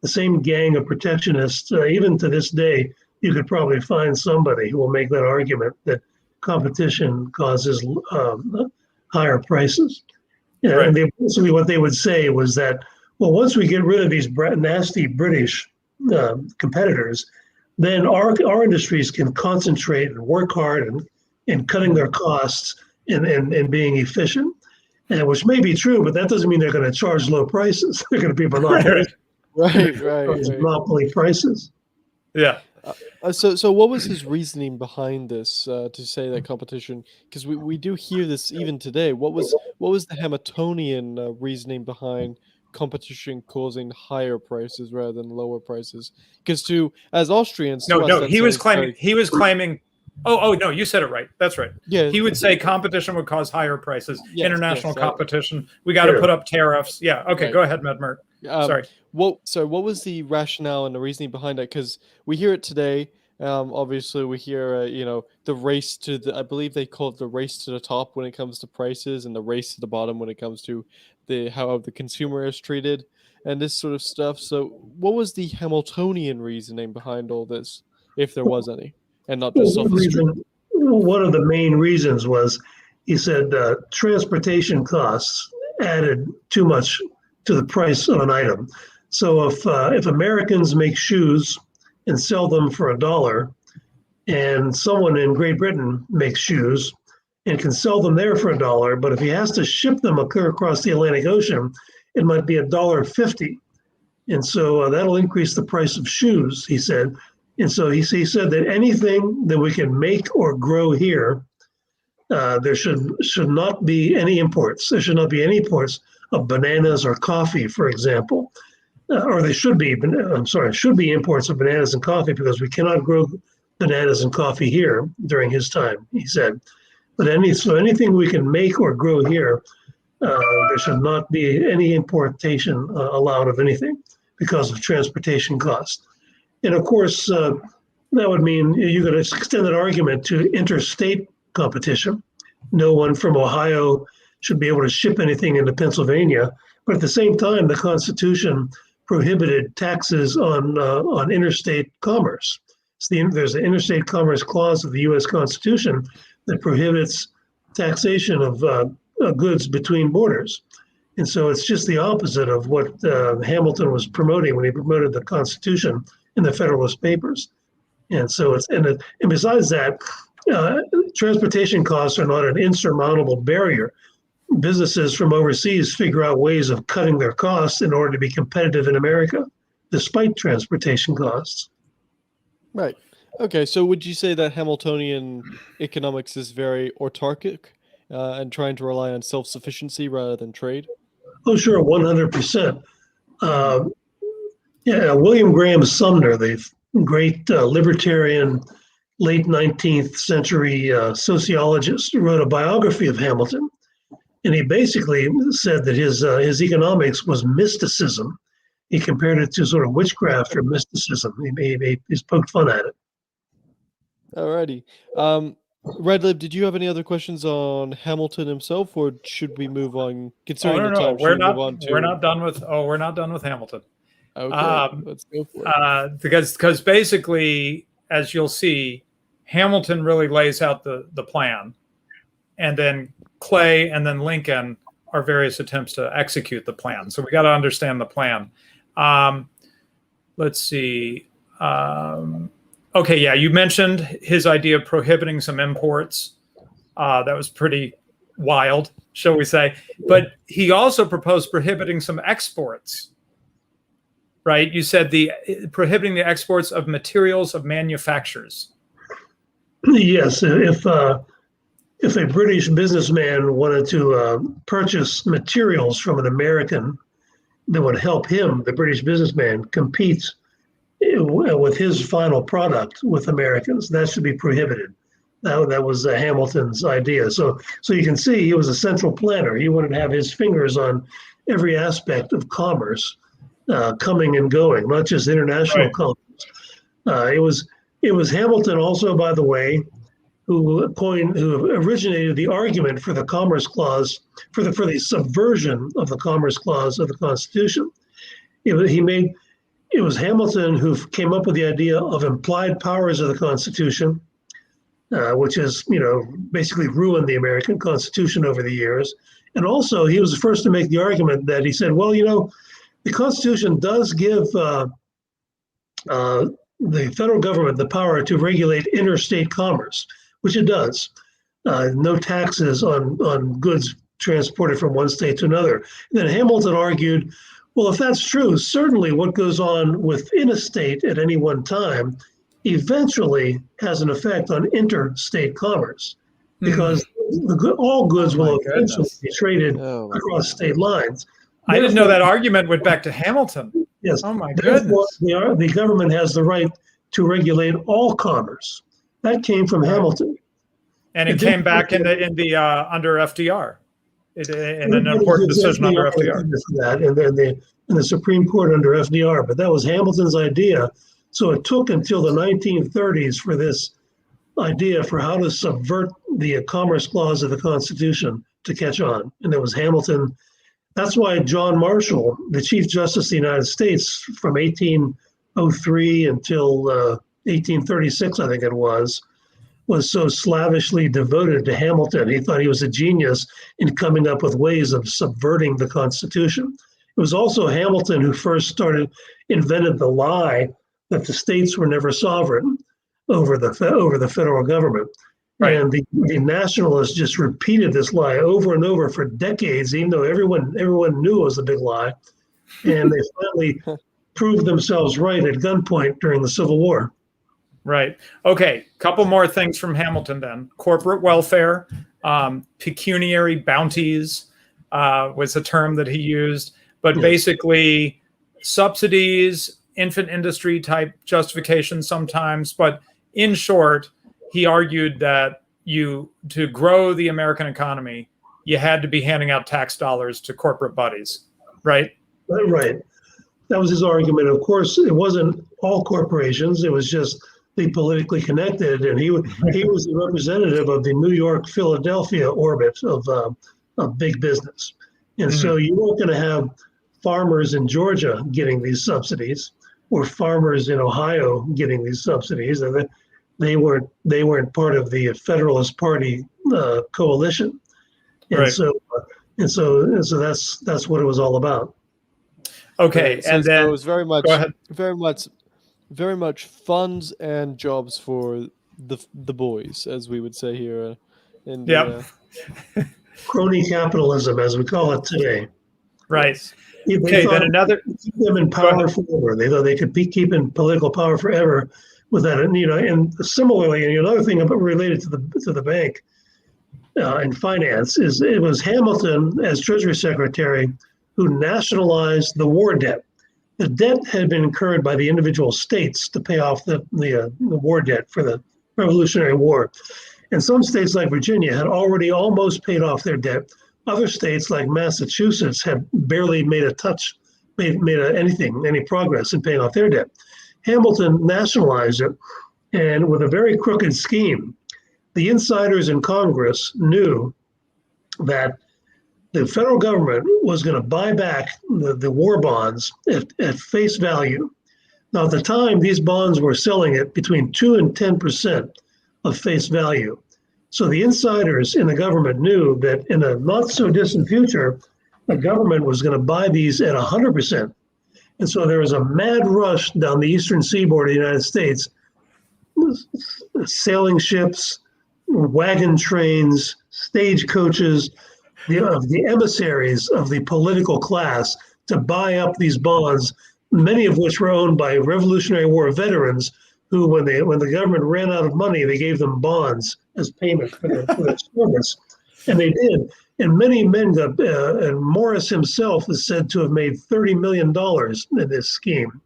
same gang of protectionists. Even to this day, you could probably find somebody who will make that argument that competition causes higher prices. And basically what they would say was that, well, once we get rid of these nasty British competitors, then our industries can concentrate and work hard in cutting their costs and being efficient, and which may be true, but that doesn't mean they're going to charge low prices. They're going to be monopoly prices.
Yeah.
So what was his reasoning behind this to say that competition? Because we do hear this even today. What was the Hamiltonian reasoning behind competition causing higher prices rather than lower prices? Because as Austrians,
he was claiming. Oh no, you said it right. That's right.
Yeah,
he would say competition would cause higher prices. International competition. We got to put up tariffs. Yeah. Okay. Go ahead, Medmert. Sorry.
What was the rationale and the reasoning behind it? Because we hear it today. Obviously, we hear the race to I believe they call it the race to the top when it comes to prices, and the race to the bottom when it comes to how the consumer is treated and this sort of stuff. So, what was the Hamiltonian reasoning behind all this, if there was any, and not just
one of the main reasons was he said transportation costs added too much to the price of an item. So if Americans make shoes and sell them for $1, and someone in Great Britain makes shoes and can sell them there for $1, but if he has to ship them across the Atlantic Ocean, it might be $1.50, and so that'll increase the price of shoes, he said. And so he said that anything that we can make or grow here, there should not be any imports. There should not be any imports of bananas or coffee, for example. Or they should be, should be imports of bananas and coffee, because we cannot grow bananas and coffee here during his time, he said. But anything we can make or grow here, there should not be any importation allowed of anything because of transportation costs. And of course, that would mean you could extend that argument to interstate competition. No one from Ohio should be able to ship anything into Pennsylvania. But at the same time, the Constitution prohibited taxes on interstate commerce. There's an interstate commerce clause of the U.S. Constitution that prohibits taxation of goods between borders. And so it's just the opposite of what Hamilton was promoting when he promoted the Constitution in the Federalist Papers. And so and besides that, transportation costs are not an insurmountable barrier. Businesses from overseas figure out ways of cutting their costs in order to be competitive in America, despite transportation costs.
Right. Okay. So would you say that Hamiltonian economics is very autarkic and trying to rely on self-sufficiency rather than trade?
Oh, sure, 100%. Uh, yeah, William Graham Sumner, the great libertarian late 19th century sociologist, wrote a biography of Hamilton. And he basically said that his economics was mysticism. He compared it to sort of witchcraft or mysticism. He's poked fun at it.
Alrighty. Redlib, did you have any other questions on Hamilton himself, or should we move on? Considering the time,
We're
should we move on to?
We're not done with. Oh, we're not done with Hamilton.
Okay, let's go for it.
Because basically, as you'll see, Hamilton really lays out the plan, and then Clay and then Lincoln are various attempts to execute the plan. So we got to understand the plan. Let's see. Okay, yeah, you mentioned his idea of prohibiting some imports. That was pretty wild, shall we say. But he also proposed prohibiting some exports, right? You said prohibiting the exports of materials of manufacturers.
Yes, if a British businessman wanted to purchase materials from an American that would help him, the British businessman, compete with his final product with Americans, that should be prohibited. That was Hamilton's idea. So you can see he was a central planner. He wanted to have his fingers on every aspect of commerce, coming and going, not just international commerce. It was Hamilton also, by the way, who originated the argument for the Commerce Clause, for the subversion of the Commerce Clause of the Constitution. It was Hamilton who came up with the idea of implied powers of the Constitution, which has, basically ruined the American Constitution over the years. And also, he was the first to make the argument that he said, well, the Constitution does give the federal government the power to regulate interstate commerce, which it does. No taxes on goods transported from one state to another. And then Hamilton argued, well, if that's true, certainly what goes on within a state at any one time eventually has an effect on interstate commerce, because all goods will eventually be traded across state lines.
I didn't know that argument went back to Hamilton.
Yes.
Oh my goodness.
The government has the right to regulate all commerce. That came from Hamilton.
And it came back in the under FDR. In an important decision under FDR. And the Supreme Court under FDR, but that was Hamilton's idea. So it took until the 1930s for this idea for how to subvert the Commerce Clause of the Constitution to catch on. And it was Hamilton. That's why John Marshall, the Chief Justice of the United States from 1803 until 1836, I think it was so slavishly devoted to Hamilton. He thought he was a genius in coming up with ways of subverting the Constitution. It was also Hamilton who first invented the lie that the states were never sovereign over the federal government. Right. And the nationalists just repeated this lie over and over for decades, even though everyone knew it was a big lie. And they finally proved themselves right at gunpoint during the Civil War. Right. Okay. Couple more things from Hamilton then. Corporate welfare, pecuniary bounties was a term that he used, but basically subsidies, infant industry type justification sometimes. But in short, he argued that to grow the American economy, you had to be handing out tax dollars to corporate buddies, right?
Right. That was his argument. Of course, it wasn't all corporations. It was just the politically connected, and he was the representative of the New York, Philadelphia orbit of big business. And so you weren't going to have farmers in Georgia getting these subsidies, or farmers in Ohio getting these subsidies, and they weren't part of the Federalist Party coalition. And so that's what it was all about.
Okay,
right. So
and then
it was very much funds and jobs for the boys, as we would say here.
Crony capitalism, as we call it today.
Right.
They
then another.
Keep them in power forever. They thought they could keep in political power forever with that. And and similarly, and another thing about related to the bank and finance is it was Hamilton as Treasury Secretary who nationalized the war debt. The debt had been incurred by the individual states to pay off the war debt for the Revolutionary War. And some states like Virginia had already almost paid off their debt. Other states like Massachusetts had barely made any progress in paying off their debt. Hamilton nationalized it, and with a very crooked scheme. The insiders in Congress knew that the federal government was going to buy back the war bonds at face value. Now, at the time, these bonds were selling at between 2 and 10% of face value. So the insiders in the government knew that in a not so distant future, the government was going to buy these at 100%. And so there was a mad rush down the eastern seaboard of the United States, sailing ships, wagon trains, stagecoaches, the emissaries of the political class to buy up these bonds, many of which were owned by Revolutionary War veterans who, when the government ran out of money, they gave them bonds as payment for their service. And they did. And many men got, and Morris himself is said to have made $30 million in this scheme.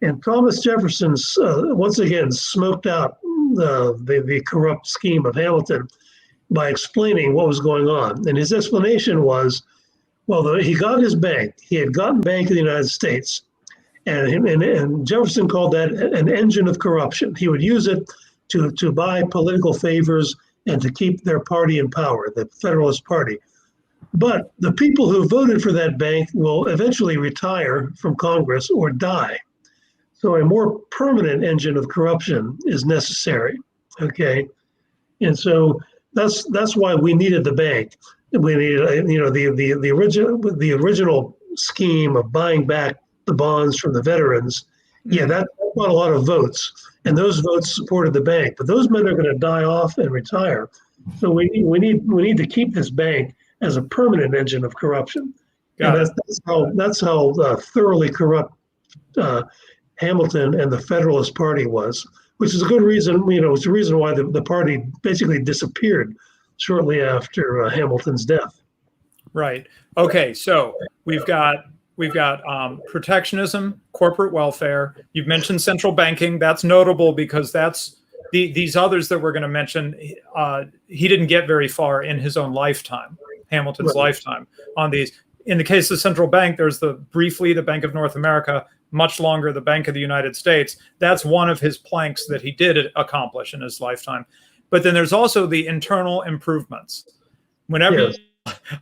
And Thomas Jefferson, once again, smoked out the corrupt scheme of Hamilton by explaining what was going on. And his explanation was, well, he got his bank. He had gotten Bank of the United States. And Jefferson called that an engine of corruption. He would use it to buy political favors and to keep their party in power, the Federalist Party. But the people who voted for that bank will eventually retire from Congress or die. So a more permanent engine of corruption is necessary, okay? And so that's why we needed the bank. We needed, the original scheme of buying back the bonds from the veterans. Yeah, that bought a lot of votes, and those votes supported the bank. But those men are going to die off and retire. So we need to keep this bank as a permanent engine of corruption. And that's how thoroughly corrupt Hamilton and the Federalist Party was, which is a good reason. It's the reason why the party basically disappeared shortly after Hamilton's death.
Right. Okay. So we've got protectionism, corporate welfare. You've mentioned central banking. That's notable because that's these others that we're going to mention. He didn't get very far in his own lifetime, Hamilton's lifetime, on these. In the case of central bank, there's briefly the Bank of North America, much longer the Bank of the United States. That's one of his planks that he did accomplish in his lifetime. But then there's also the internal improvements. Whenever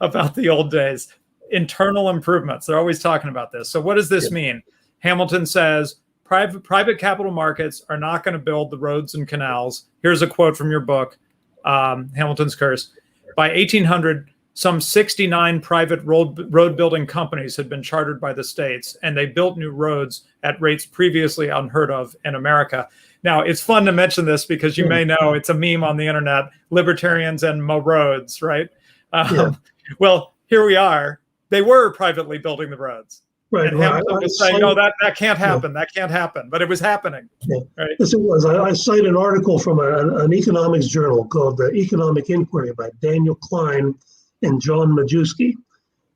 about the old days, internal improvements, they're always talking about this. So what does this mean? Hamilton says private capital markets are not going to build the roads and canals. Here's a quote from your book, Hamilton's Curse. By 1800, some 69 private road building companies had been chartered by the states, and they built new roads at rates previously unheard of in America. Now, it's fun to mention this because you may know it's a meme on the internet, libertarians and mo roads, right? Well, here we are. They were privately building the roads. Right. And Hamilton was saying, no, that can't happen. That can't happen. But it was happening. Right?
Yes, it was. I cite an article from an economics journal called The Economic Inquiry by Daniel Klein and John Majewski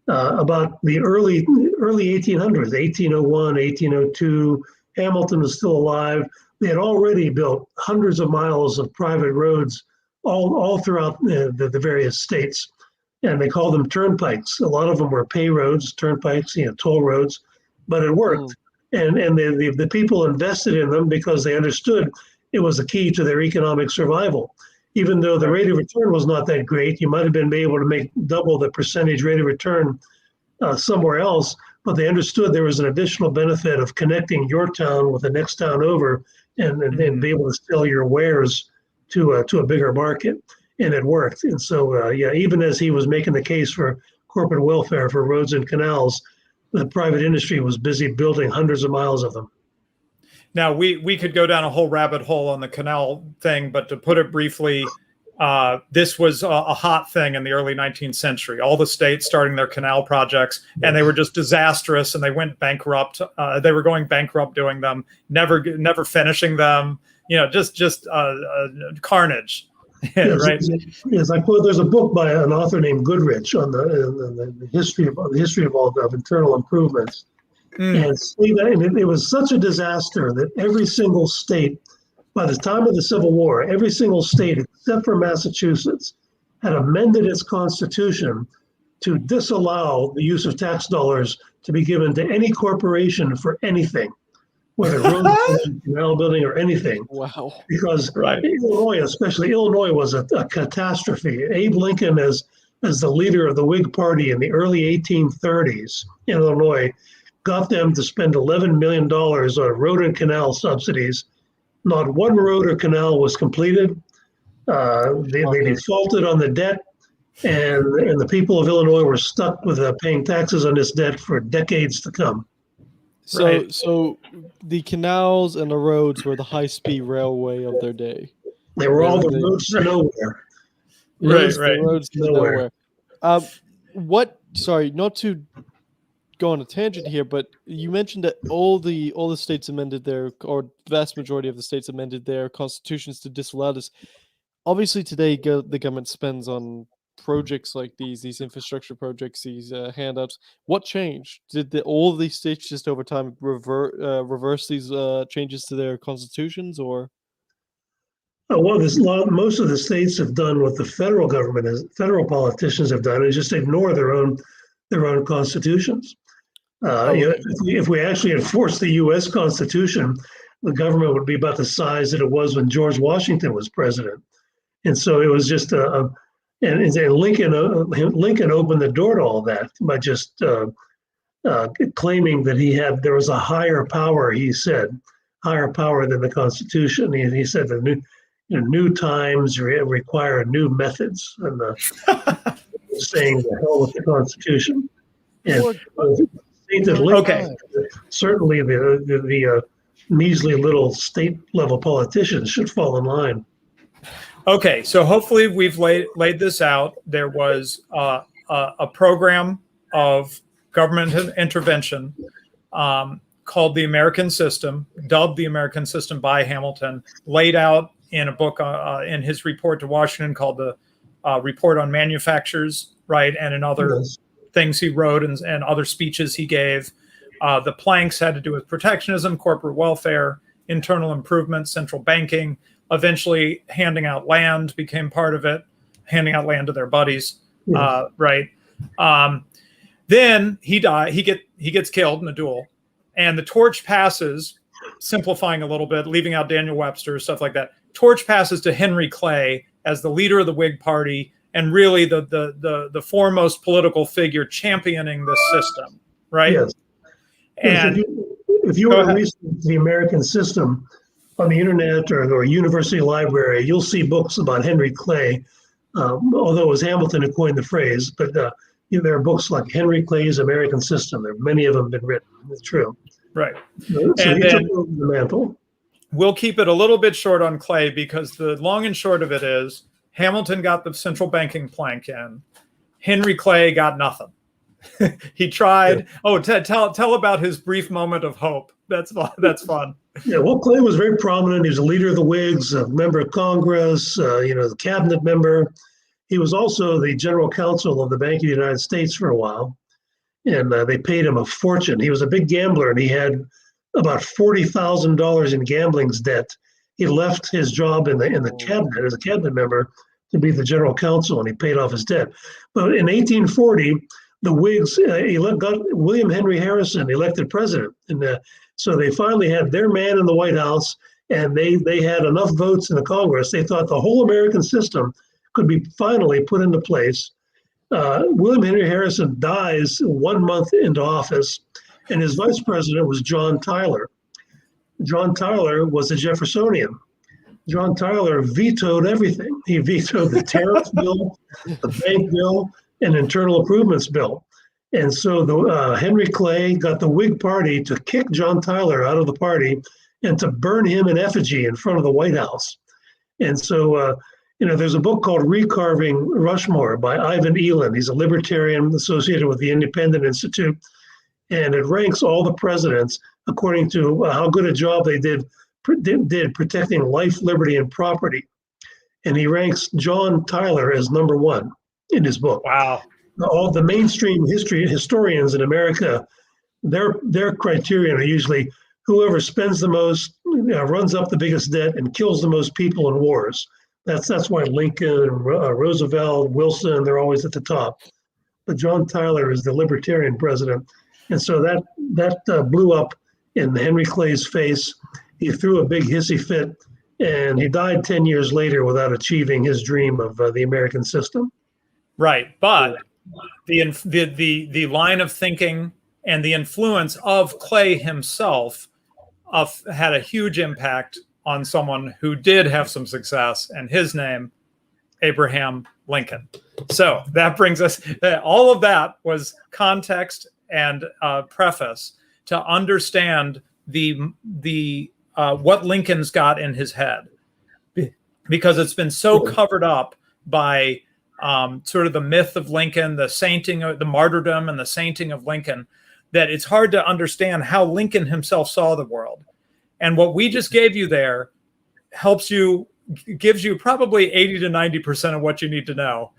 about the early 1800s, 1801, 1802. Hamilton was still alive. They had already built hundreds of miles of private roads all throughout the various states. And they called them turnpikes. A lot of them were pay roads, turnpikes, toll roads, but it worked. And the people invested in them because they understood it was the key to their economic survival. Even though the rate of return was not that great, you might have been able to make double the percentage rate of return somewhere else, but they understood there was an additional benefit of connecting your town with the next town over and then be able to sell your wares to a bigger market. And it worked. And so, even as he was making the case for corporate welfare for roads and canals, the private industry was busy building hundreds of miles of them.
Now, we could go down a whole rabbit hole on the canal thing, but to put it briefly, this was a hot thing in the early 19th century. All the states starting their canal projects, and they were just disastrous, and they went bankrupt. They were going bankrupt doing them, never finishing them. just carnage.
Yes,
Right.
yes. I quote. There's a book by an author named Goodrich on the history of all of internal improvements, and see that, and it was such a disaster that every single state, by the time of the Civil War, every single state except for Massachusetts had amended its constitution to disallow the use of tax dollars to be given to any corporation for anything, whether road building, canal building, or anything.
Wow.
Because
Right.
Illinois, especially Illinois, was a catastrophe. Abe Lincoln, as the leader of the Whig Party in the early 1830s in Illinois, got them to spend $11 million on road and canal subsidies. Not one road or canal was completed. They defaulted on the debt, and the people of Illinois were stuck with paying taxes on this debt for decades to come.
So,
Right.
so the canals and the roads were the high-speed railway of their day.
They were all the roads to nowhere.
Right.
The roads to
Nowhere.
nowhere. Sorry, not to go on a tangent here, but you mentioned that all the states amended or vast majority of the states amended their constitutions to disallow this. Obviously, today the government spends on projects like these infrastructure projects, these handouts. What changed? Did all of these states just over time reverse these changes to their constitutions, or?
Well, most of the states have done what the federal government federal politicians have done, is just ignore their own constitutions.
Okay.
If we actually enforced the U.S. Constitution, the government would be about the size that it was when George Washington was president. And so it was just and Lincoln opened the door to all that by just claiming that there was a higher power. He said higher power than the Constitution. He said the new times require new methods, and saying the hell with the Constitution. And
Okay.
certainly the measly little state level politicians should fall in line.
Okay, so hopefully we've laid this out. There was a program of government intervention called the American System, dubbed the American System by Hamilton, laid out in a book in his report to Washington called the Report on Manufactures, right, and in other things he wrote and other speeches he gave. The planks had to do with protectionism, corporate welfare, internal improvements, central banking. Eventually, handing out land became part of it, handing out land to their buddies, right? Then he died. He gets killed in a duel, and the torch passes. Simplifying a little bit, leaving out Daniel Webster, stuff like that. Torch passes to Henry Clay as the leader of the Whig Party, and really the foremost political figure championing this system, right?
Yes.
And
if you want to research the American System on the internet or university library, you'll see books about Henry Clay, although it was Hamilton who coined the phrase, but there are books like Henry Clay's American System. Many of them have been written. It's true.
Right.
So
And
he
then
took over the mantle.
we'll keep it a little bit short on Clay, because the long and short of it is Hamilton got the central banking plank in. Henry Clay got nothing. He tried. Oh, tell about his brief moment of hope. That's fun.
Yeah, well, Clay was very prominent. He was a leader of the Whigs, a member of Congress, the cabinet member. He was also the general counsel of the Bank of the United States for a while, and they paid him a fortune. He was a big gambler, and he had about $40,000 in gambling debt. He left his job in the cabinet as a cabinet member to be the general counsel, and he paid off his debt. But in 1840, the Whigs got William Henry Harrison elected president, and so they finally had their man in the White House, and they had enough votes in the Congress. They thought the whole American system could be finally put into place. William Henry Harrison dies 1 month into office, and his vice president was John Tyler. John Tyler was a Jeffersonian. John Tyler vetoed everything. He vetoed the tariff bill, the bank bill, and internal improvements bill. And so Henry Clay got the Whig Party to kick John Tyler out of the party and to burn him in effigy in front of the White House. And so, there's a book called Recarving Rushmore by Ivan Eland. He's a libertarian associated with the Independent Institute. And it ranks all the presidents according to how good a job they did did protecting life, liberty, and property. And he ranks John Tyler as number one in his book.
Wow.
All the mainstream historians in America, their criterion are usually whoever spends the most, runs up the biggest debt, and kills the most people in wars. That's why Lincoln, Roosevelt, Wilson, they're always at the top. But John Tyler is the libertarian president. And so that blew up in Henry Clay's face. He threw a big hissy fit, and he died 10 years later without achieving his dream of the American system.
Right. But the line of thinking and the influence of Clay himself had a huge impact on someone who did have some success, and his name, Abraham Lincoln. So that brings us, all of that was context and preface to understand the what Lincoln's got in his head, because it's been so covered up by sort of the myth of Lincoln, the sainting, the martyrdom and the sainting of Lincoln, that it's hard to understand how Lincoln himself saw the world. And what we just gave you there gives you probably 80 to 90% of what you need to know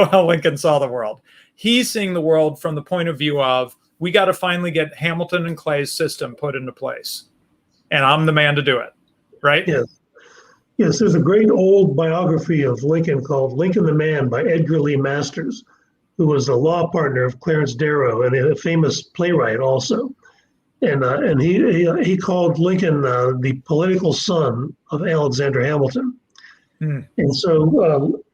how Lincoln saw the world. He's seeing the world from the point of view of, we got to finally get Hamilton and Clay's system put into place. And I'm the man to do it. Right?
Yes. Yes, there's a great old biography of Lincoln called Lincoln the Man by Edgar Lee Masters, who was a law partner of Clarence Darrow and a famous playwright also. And he called Lincoln the political son of Alexander Hamilton. And so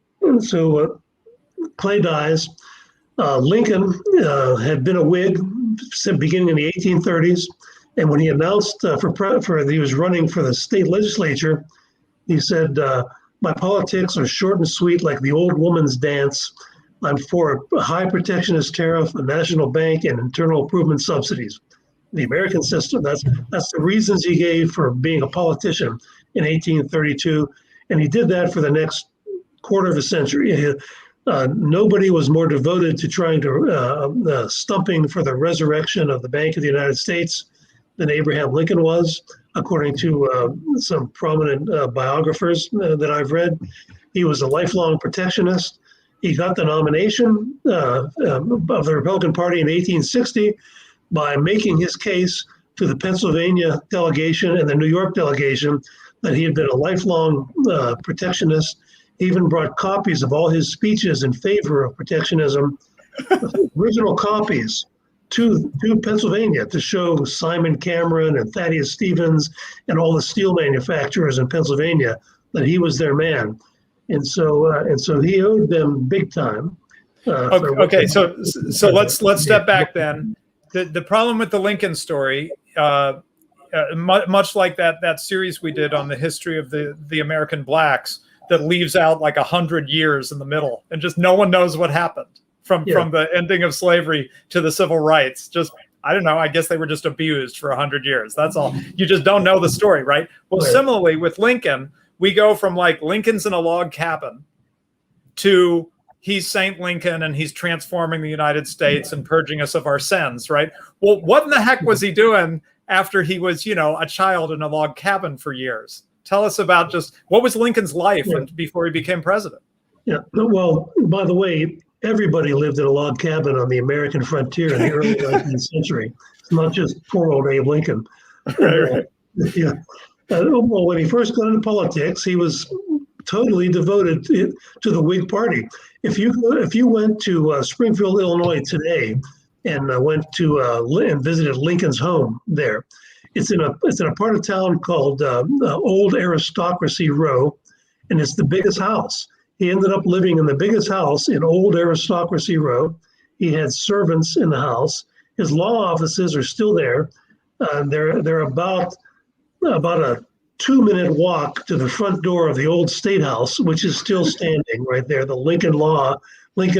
Clay dies. Lincoln had been a Whig beginning in the 1830s, and when he announced he was running for the state legislature, he said, "My politics are short and sweet like the old woman's dance. I'm for a high protectionist tariff, a national bank, and internal improvement subsidies." The American system. That's the reasons he gave for being a politician in 1832, and he did that for the next quarter of a century. Nobody was more devoted to trying to stumping for the resurrection of the Bank of the United States than Abraham Lincoln was, according to some prominent biographers that I've read. He was a lifelong protectionist. He got the nomination of the Republican Party in 1860 by making his case to the Pennsylvania delegation and the New York delegation that he had been a lifelong protectionist. He even brought copies of all his speeches in favor of protectionism, original copies, to Pennsylvania to show Simon Cameron and Thaddeus Stevens and all the steel manufacturers in Pennsylvania that he was their man. And so he owed them big time.
Okay, so let's step back then. The problem with the Lincoln story, much like that series we did on the history of the American blacks, that leaves out like 100 years in the middle, and just no one knows what happened from the ending of slavery to the civil rights. Just, I don't know, I guess they were just abused for 100 years. That's all. You just don't know the story, right? Well, right. Similarly with Lincoln, we go from like Lincoln's in a log cabin to he's Saint Lincoln and he's transforming the United States and purging us of our sins, right? Well, what in the heck was he doing after he was, a child in a log cabin for years? Tell us about just what was Lincoln's life before he became president? Yeah,
well, by the way, everybody lived in a log cabin on the American frontier in the early 19th century. It's not just poor old Abe Lincoln.
Right.
Well, when he first got into politics, he was totally devoted to the Whig Party. If you went to Springfield, Illinois today, and went to and visited Lincoln's home there, it's in a part of town called Old Aristocracy Row, and it's the biggest house. He ended up living in the biggest house in Old Aristocracy Row. He had servants in the house. His law offices are still there. They're about a 2-minute walk to the front door of the old State House, which is still standing right there, the Lincoln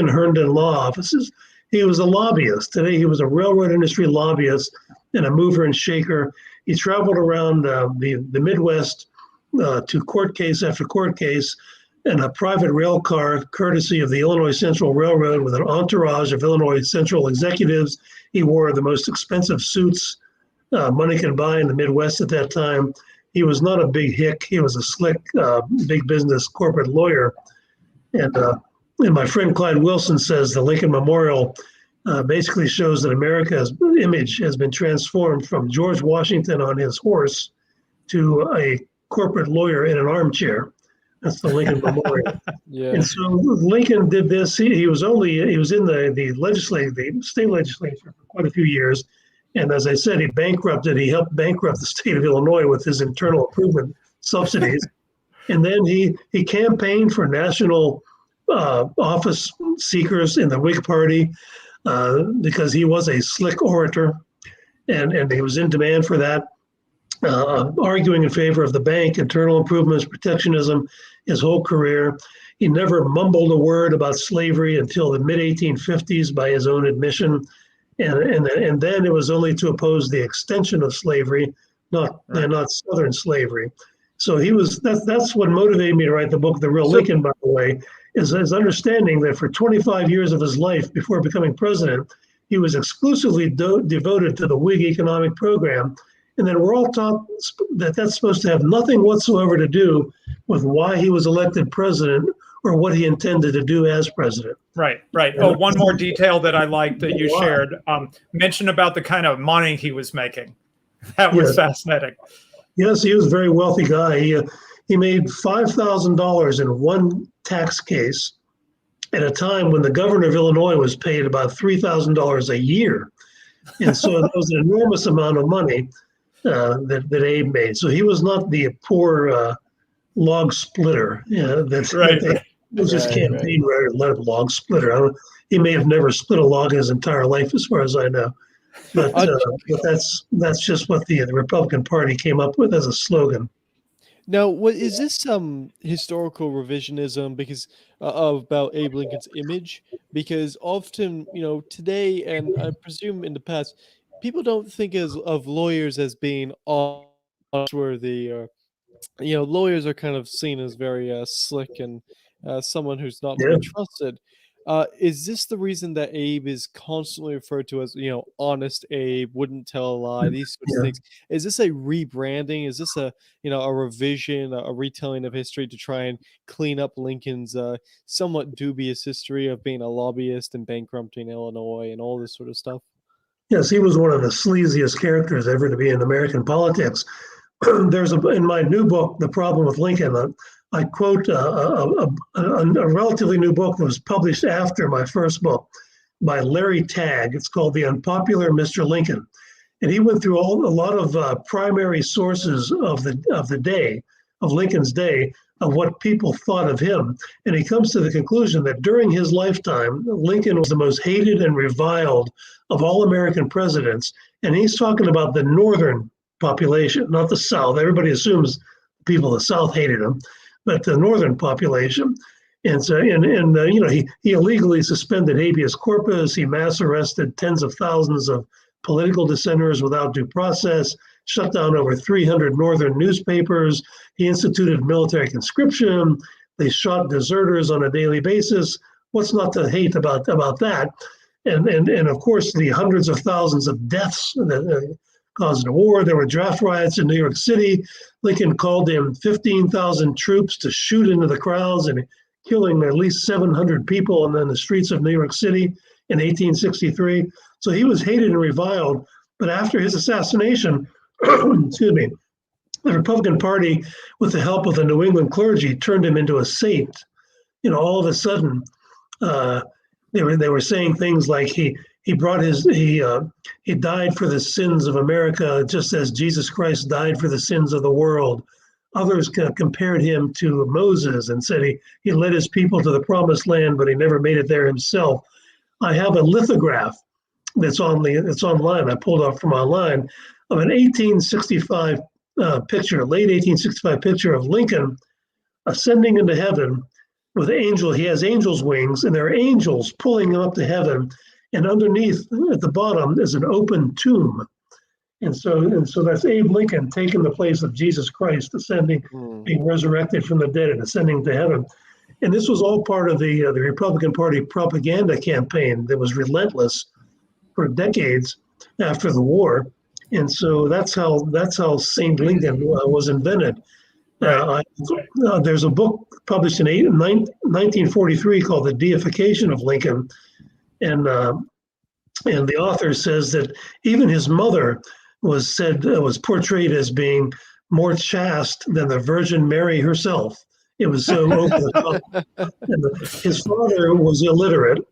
Herndon Law Offices. He was a lobbyist. Today he was a railroad industry lobbyist and a mover and shaker. He traveled around the Midwest to court case after court case in a private rail car, courtesy of the Illinois Central Railroad, with an entourage of Illinois Central executives. He wore the most expensive suits money could buy in the Midwest at that time. he was not a big hick. He was a slick, big business corporate lawyer. And my friend Clyde Wilson says the Lincoln Memorial basically shows that America's image has been transformed from George Washington on his horse to a corporate lawyer in an armchair. That's the Lincoln Memorial.
Yeah.
And so Lincoln did this. He was in the state legislature for quite a few years. And as I said, he helped bankrupt the state of Illinois with his internal improvement subsidies. And then he campaigned for national office seekers in the Whig Party because he was a slick orator, and he was in demand for that, arguing in favor of the bank, internal improvements, protectionism, his whole career. He never mumbled a word about slavery until the mid-1850s by his own admission. And then it was only to oppose the extension of slavery, not Southern slavery. So that's what motivated me to write the book, The Real Lincoln, by the way, is his understanding that for 25 years of his life before becoming president, he was exclusively devoted to the Whig economic program. And then we're all taught that that's supposed to have nothing whatsoever to do with why he was elected president or what he intended to do as president.
Right. Oh, one more detail that I liked that you shared, mention about the kind of money he was making. That was fascinating.
Yes, he was a very wealthy guy. He made $5,000 in one tax case at a time when the governor of Illinois was paid about $3,000 a year. And so that was an enormous amount of money that Abe made. So he was not the poor log splitter. That was his campaign log splitter. He may have never split a log in his entire life, as far as I know. But that's just what the Republican Party came up with as a slogan.
Now, what is this historical revisionism because about Abe Lincoln's image? Because often, today, and I presume in the past, people don't think of lawyers as being trustworthy, or lawyers are kind of seen as very slick and someone who's not to be trusted. Is this the reason that Abe is constantly referred to as, honest Abe, wouldn't tell a lie, these sorts of things? Is this a rebranding? Is this a revision, a retelling of history to try and clean up Lincoln's somewhat dubious history of being a lobbyist and bankrupting Illinois and all this sort of stuff?
Yes, he was one of the sleaziest characters ever to be in American politics. In my new book, The Problem with Lincoln, I quote a relatively new book that was published after my first book by Larry Tagg. It's called The Unpopular Mr. Lincoln. And he went through a lot of primary sources of Lincoln's day, of what people thought of him. And he comes to the conclusion that during his lifetime, Lincoln was the most hated and reviled of all American presidents. And he's talking about the northern population, not the South. Everybody assumes people in the South hated him, but the northern population. And so, he illegally suspended habeas corpus. He mass arrested tens of thousands of political dissenters without due process, shut down over 300 northern newspapers. He instituted military conscription. They shot deserters on a daily basis. What's not to hate about that? And of course, the hundreds of thousands of deaths that caused a war. There were draft riots in New York City. Lincoln called in 15,000 troops to shoot into the crowds and killing at least 700 people in the streets of New York City in 1863. So he was hated and reviled. But after his assassination, the Republican Party, with the help of the New England clergy, turned him into a saint. All of a sudden, they were saying things like he died for the sins of America, just as Jesus Christ died for the sins of the world. Others compared him to Moses and said he led his people to the promised land, but he never made it there himself. I have a lithograph that's online. I pulled off from online of an 1865 picture, late 1865 picture of Lincoln ascending into heaven with angel. He has angels' wings, and there are angels pulling him up to heaven. And underneath, at the bottom, is an open tomb. And so that's Abe Lincoln taking the place of Jesus Christ, ascending, being resurrected from the dead and ascending to heaven. And this was all part of the Republican Party propaganda campaign that was relentless for decades after the war. And so that's how Saint Lincoln was invented. There's a book published in 1943 called The Deification of Lincoln, and the author says that even his mother was portrayed as being more chaste than the Virgin Mary herself. It was so over the top. And his father was illiterate,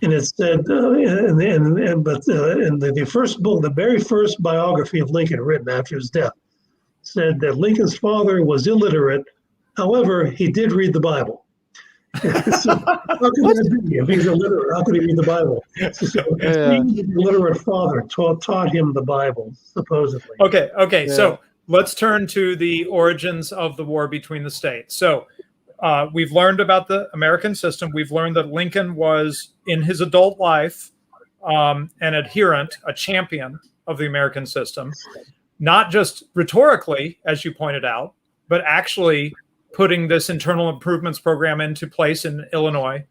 and it said, but the first book, the very first biography of Lincoln written after his death, said that Lincoln's father was illiterate. However, he did read the Bible. So how could that be? If he's illiterate, how could he read the Bible? So his illiterate father taught him the Bible, supposedly.
Okay. Yeah. So let's turn to the origins of the war between the states. So we've learned about the American system. We've learned that Lincoln was, in his adult life, an adherent, a champion of the American system, not just rhetorically, as you pointed out, but actually putting this internal improvements program into place in Illinois,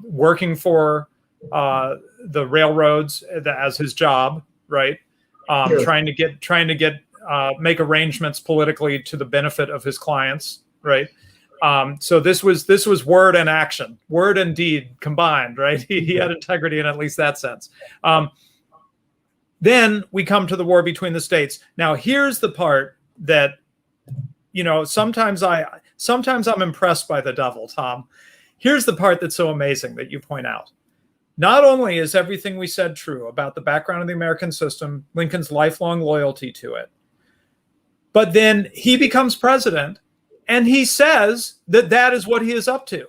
working for the railroads as his job, right? Trying to get make arrangements politically to the benefit of his clients, right? So this was word and action, word and deed combined, right? He had integrity in at least that sense. Then we come to the war between the states. Now, here's the part that, sometimes I'm impressed by the devil, Tom. Here's the part that's so amazing that you point out. Not only is everything we said true about the background of the American system, Lincoln's lifelong loyalty to it, but then he becomes president and he says that is what he is up to.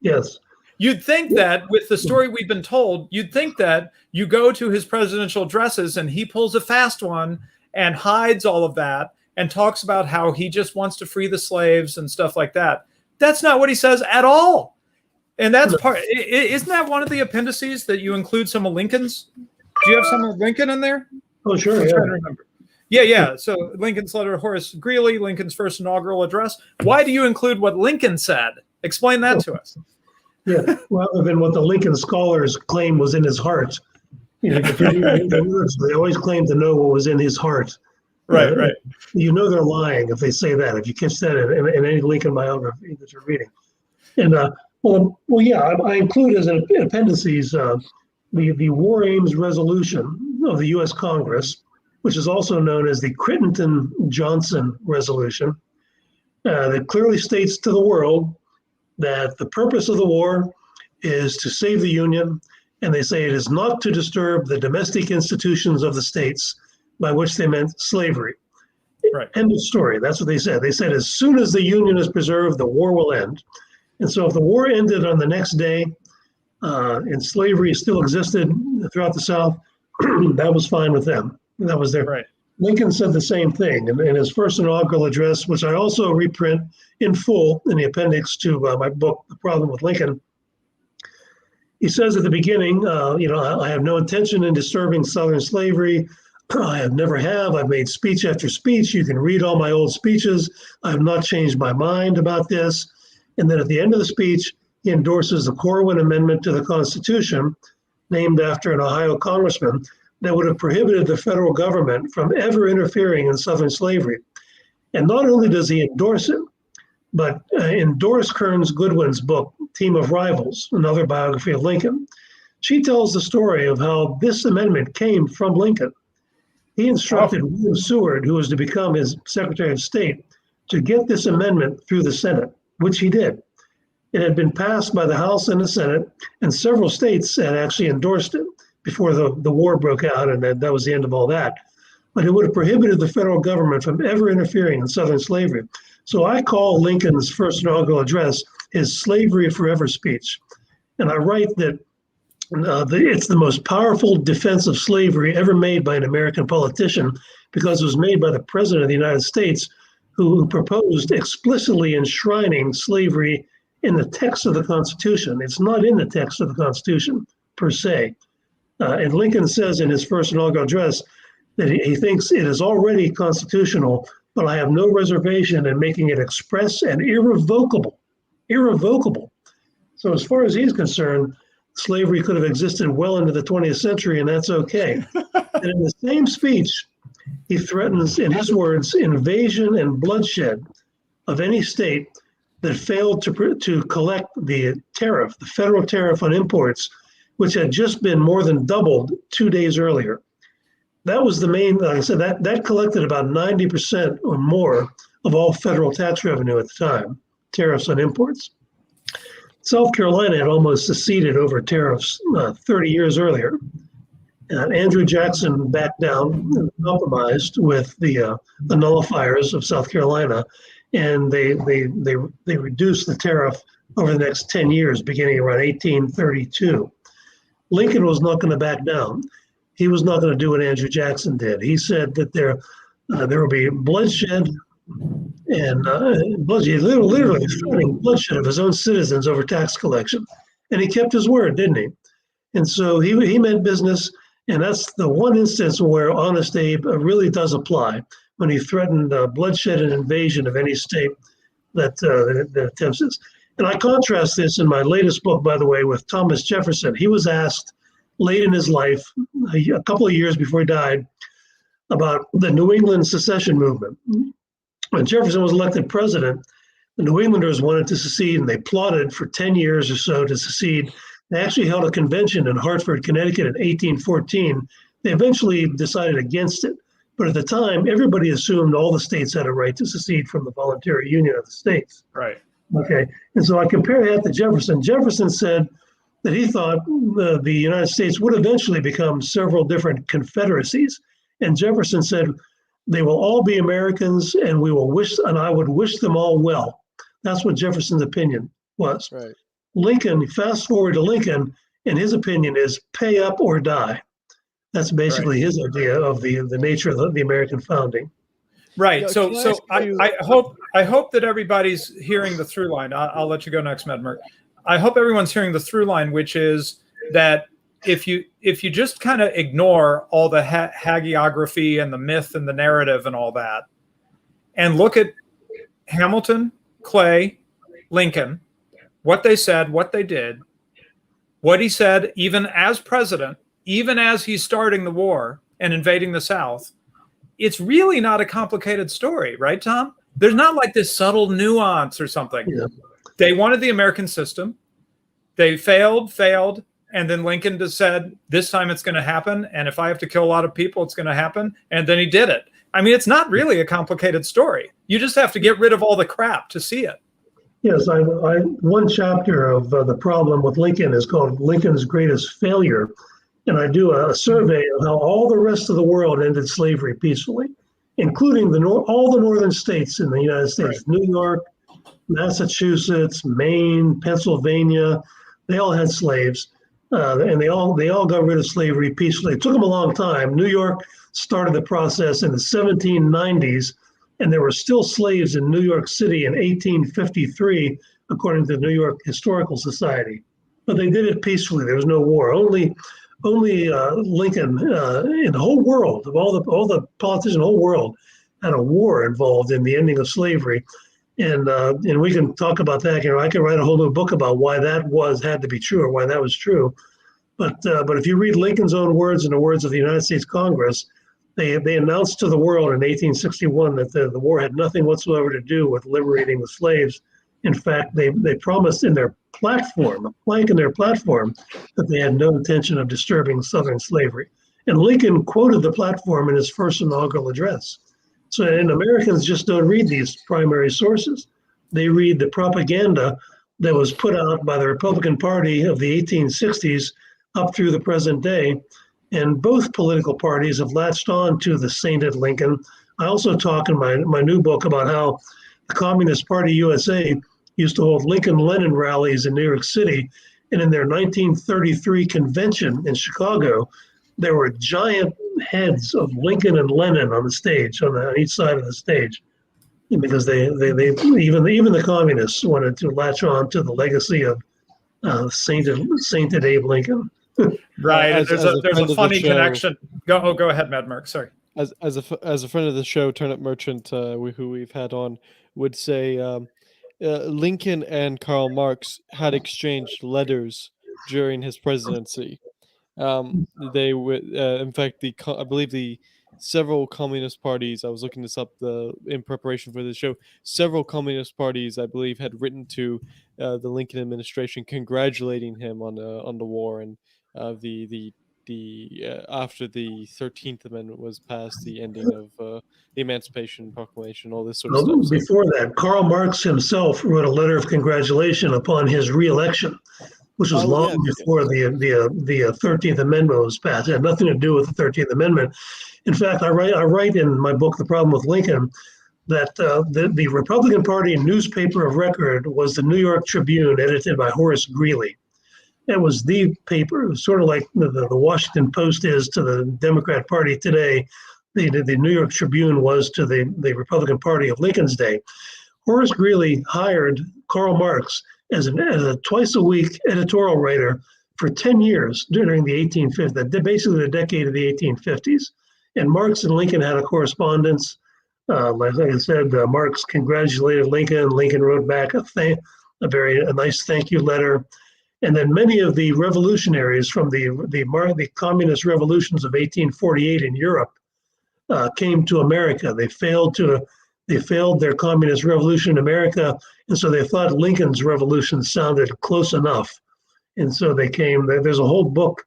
Yes.
You'd think that with the story we've been told, you'd think that you go to his presidential addresses and he pulls a fast one and hides all of that and talks about how he just wants to free the slaves and stuff like that. That's not what he says at all. And that's part, isn't that one of the appendices that you include some of Lincoln's? Do you have some of Lincoln in there?
Oh, sure.
I'm trying to remember. Yeah. So Lincoln's letter to Horace Greeley, Lincoln's first inaugural address. Why do you include what Lincoln said? Explain that to us.
Yeah, rather than what the Lincoln scholars claim was in his heart. They always claim to know what was in his heart.
Right.
They're lying if they say that, if you catch that in any Lincoln biography that you're reading. And I include as an appendices the War Aims Resolution of the U.S. Congress, which is also known as the Crittenden-Johnson Resolution, that clearly states to the world that the purpose of the war is to save the Union, and they say it is not to disturb the domestic institutions of the states, by which they meant slavery.
Right.
End of story. That's what they said. They said as soon as the Union is preserved, the war will end. And so if the war ended on the next day and slavery still existed throughout the South, that was fine with them. That was their.
Right.
Lincoln said the same thing in his first inaugural address, which I also reprint in full in the appendix to my book, The Problem with Lincoln. He says at the beginning, I have no intention in disturbing Southern slavery. I never have. I've made speech after speech. You can read all my old speeches. I have not changed my mind about this. And then at the end of the speech, he endorses the Corwin Amendment to the Constitution, named after an Ohio congressman, that would have prohibited the federal government from ever interfering in Southern slavery. And not only does he endorse it, but endorse Kearns Goodwin's book, Team of Rivals, another biography of Lincoln. She tells the story of how this amendment came from Lincoln. He instructed William Seward, who was to become his Secretary of State, to get this amendment through the Senate, which he did. It had been passed by the House and the Senate, and several states had actually endorsed it before the war broke out, and that was the end of all that. But it would have prohibited the federal government from ever interfering in Southern slavery. So I call Lincoln's first inaugural address his Slavery Forever speech. And I write that it's the most powerful defense of slavery ever made by an American politician, because it was made by the President of the United States, who proposed explicitly enshrining slavery in the text of the Constitution. It's not in the text of the Constitution, per se. And Lincoln says in his first inaugural address that he thinks it is already constitutional, but I have no reservation in making it express and irrevocable. Irrevocable. So as far as he's concerned, slavery could have existed well into the 20th century, and that's okay. And in the same speech, he threatens, in his words, invasion and bloodshed of any state that failed to collect the tariff, the federal tariff on imports, which had just been more than doubled 2 days earlier. That was the main, like I said, that collected about 90% or more of all federal tax revenue at the time, tariffs on imports. South Carolina had almost seceded over tariffs 30 years earlier. Andrew Jackson backed down and compromised with the nullifiers of South Carolina, and they reduced the tariff over the next 10 years, beginning around 1832. Lincoln was not going to back down. He was not going to do what Andrew Jackson did. He said that there will be bloodshed and bloodshed, literally threatening bloodshed of his own citizens over tax collection. And he kept his word, didn't he? And so he meant business. And that's the one instance where Honest Abe really does apply, when he threatened bloodshed and invasion of any state that attempts this. And I contrast this in my latest book, by the way, with Thomas Jefferson. He was asked late in his life, a couple of years before he died, about the New England secession movement. When Jefferson was elected president, the New Englanders wanted to secede, and they plotted for 10 years or so to secede. They actually held a convention in Hartford, Connecticut in 1814. They eventually decided against it. But at the time, everybody assumed all the states had a right to secede from the voluntary union of the states.
Right.
Okay. And so I compare that to Jefferson. Jefferson said that he thought the United States would eventually become several different confederacies. And Jefferson said, they will all be Americans, and I would wish them all well. That's what Jefferson's opinion was.
Right.
Lincoln, fast forward to Lincoln, and his opinion is pay up or die. That's basically his idea of the nature of the American founding.
Right.
Yeah,
So I hope that everybody's hearing the through line. I'll let you go next, Medmer. I hope everyone's hearing the through line, which is that if you just kind of ignore all the hagiography and the myth and the narrative and all that, and look at Hamilton, Clay, Lincoln, what they said, what they did, what he said, even as president, even as he's starting the war and invading the South, it's really not a complicated story, right, Tom? There's not like this subtle nuance or something.
Yeah.
They wanted the American system. They failed, and then Lincoln just said, this time it's going to happen, and if I have to kill a lot of people, it's going to happen, and then he did it. I mean, it's not really a complicated story. You just have to get rid of all the crap to see it.
Yes, one chapter of the problem with Lincoln is called Lincoln's Greatest Failure. And I do a survey of how all the rest of the world ended slavery peacefully, including all the northern states in the United States, right. New York, Massachusetts, Maine, Pennsylvania, they all had slaves, and they all got rid of slavery peacefully. It took them a long time. New York started the process in the 1790s, and there were still slaves in New York City in 1853, according to the New York Historical Society. But they did it peacefully. There was no war. Only Lincoln in the whole world, of all the politicians in the whole world, had a war involved in the ending of slavery, and we can talk about that. You know, I could write a whole new book about why that had to be true, or why that was true. But if you read Lincoln's own words and the words of the United States Congress, they announced to the world in 1861 that the war had nothing whatsoever to do with liberating the slaves. In fact, they promised in their platform, a plank in their platform, that they had no intention of disturbing Southern slavery. And Lincoln quoted the platform in his first inaugural address. So, and Americans just don't read these primary sources. They read the propaganda that was put out by the Republican Party of the 1860s up through the present day. And both political parties have latched on to the sainted Lincoln. I also talk in my new book about how the Communist Party USA used to hold Lincoln-Lenin rallies in New York City. And in their 1933 convention in Chicago, there were giant heads of Lincoln and Lenin on the stage, on each side of the stage, because they even the communists wanted to latch on to the legacy of sainted Abe Lincoln.
Right. There's a funny connection. Go ahead, Medmark. Sorry.
As a friend of the show, Turnip Merchant, who we've had on, would say Lincoln and Karl Marx had exchanged letters during his presidency. They were, in fact, I believe the several communist parties. I was looking this up in preparation for this show. Several communist parties, I believe, had written to the Lincoln administration congratulating him on the war and after the 13th Amendment was passed, the ending of the Emancipation Proclamation, all this sort of stuff.
Before that, Karl Marx himself wrote a letter of congratulation upon his reelection, which was long before the 13th Amendment was passed. It had nothing to do with the 13th Amendment. In fact, I write in my book, The Problem with Lincoln, that the Republican Party newspaper of record was the New York Tribune, edited by Horace Greeley. It was the paper. It was sort of like the Washington Post is to the Democrat Party today. The New York Tribune was to the Republican Party of Lincoln's day. Horace Greeley hired Karl Marx as a twice-a-week editorial writer for 10 years during the 1850s, basically the decade of the 1850s. And Marx and Lincoln had a correspondence. Like I said, Marx congratulated Lincoln. Lincoln wrote back a nice thank you letter. And then many of the revolutionaries from the communist revolutions of 1848 in Europe came to America. They failed their communist revolution in America, and so they thought Lincoln's revolution sounded close enough, and so they came. There's a whole book.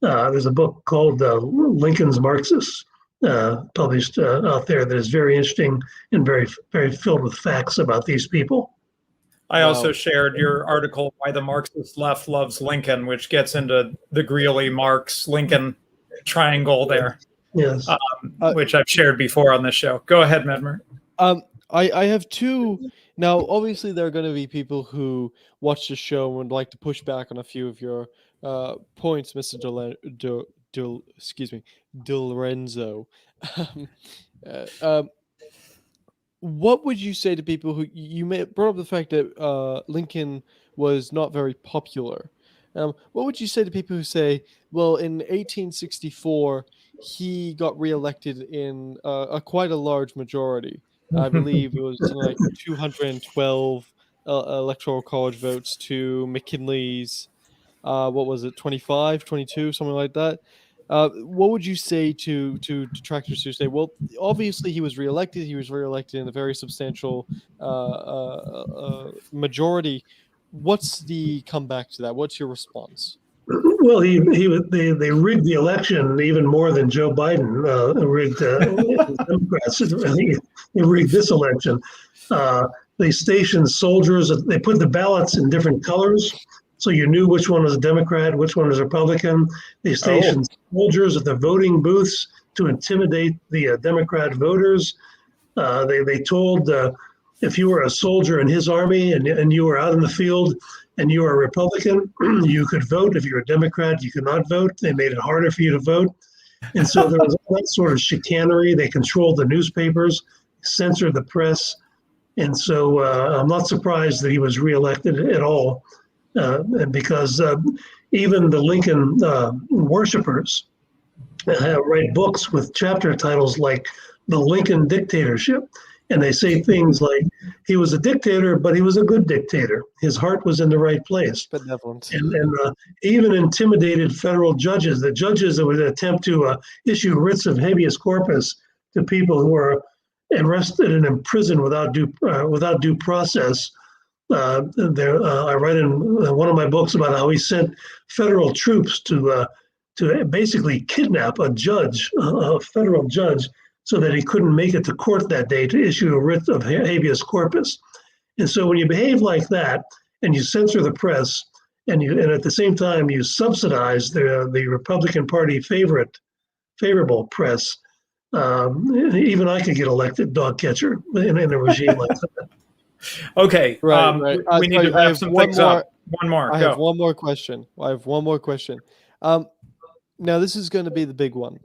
There's a book called Lincoln's Marxists, published out there, that is very interesting and very, very filled with facts about these people.
I also shared your article, Why the Marxist Left Loves Lincoln, which gets into the Greeley-Marx-Lincoln triangle there.
Yes.
Which I've shared before on this show. Go ahead, Medmer.
I have two. Now, obviously, there are going to be people who watch the show and would like to push back on a few of your points, Mr. DiLorenzo. What would you say to people who you may brought up the fact that Lincoln was not very popular? What would you say to people who say, well, in 1864, he got reelected in quite a large majority? I believe it was like 212 electoral college votes to McKinley's, 25, 22, something like that. What would you say to detractors who say, well, obviously he was reelected. He was reelected in a very substantial majority. What's the comeback to that? What's your response?
Well, they rigged the election even more than Joe Biden rigged Democrats. They rigged this election. They stationed soldiers. They put the ballots in different colors, so you knew which one was a Democrat, which one was Republican. They stationed soldiers at the voting booths to intimidate the Democrat voters. They told if you were a soldier in his army and you were out in the field and you were a Republican, you could vote. If you're a Democrat, you could not vote. They made it harder for you to vote. And so there was all that sort of chicanery. They controlled the newspapers, censored the press. And so I'm not surprised that he was reelected at all. Because even the Lincoln worshipers write books with chapter titles like The Lincoln Dictatorship. And they say things like, he was a dictator, but he was a good dictator. His heart was in the right place.
Benevolent.
And even intimidated federal judges, the judges that would attempt to issue writs of habeas corpus to people who are arrested and imprisoned without due process. I write in one of my books about how he sent federal troops to basically kidnap a federal judge, so that he couldn't make it to court that day to issue a writ of habeas corpus. And so when you behave like that and you censor the press and at the same time you subsidize the Republican Party favorable press, even I could get elected dog catcher in a regime like that.
Okay,
right.
We need to wrap some things up. One more.
I have one more question. Now this is going to be the big one.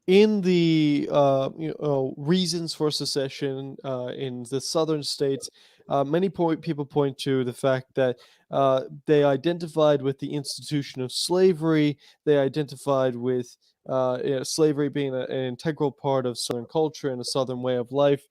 In the reasons for secession in the southern states, many people point to the fact that they identified with the institution of slavery. They identified with slavery being an integral part of Southern culture and a Southern way of life.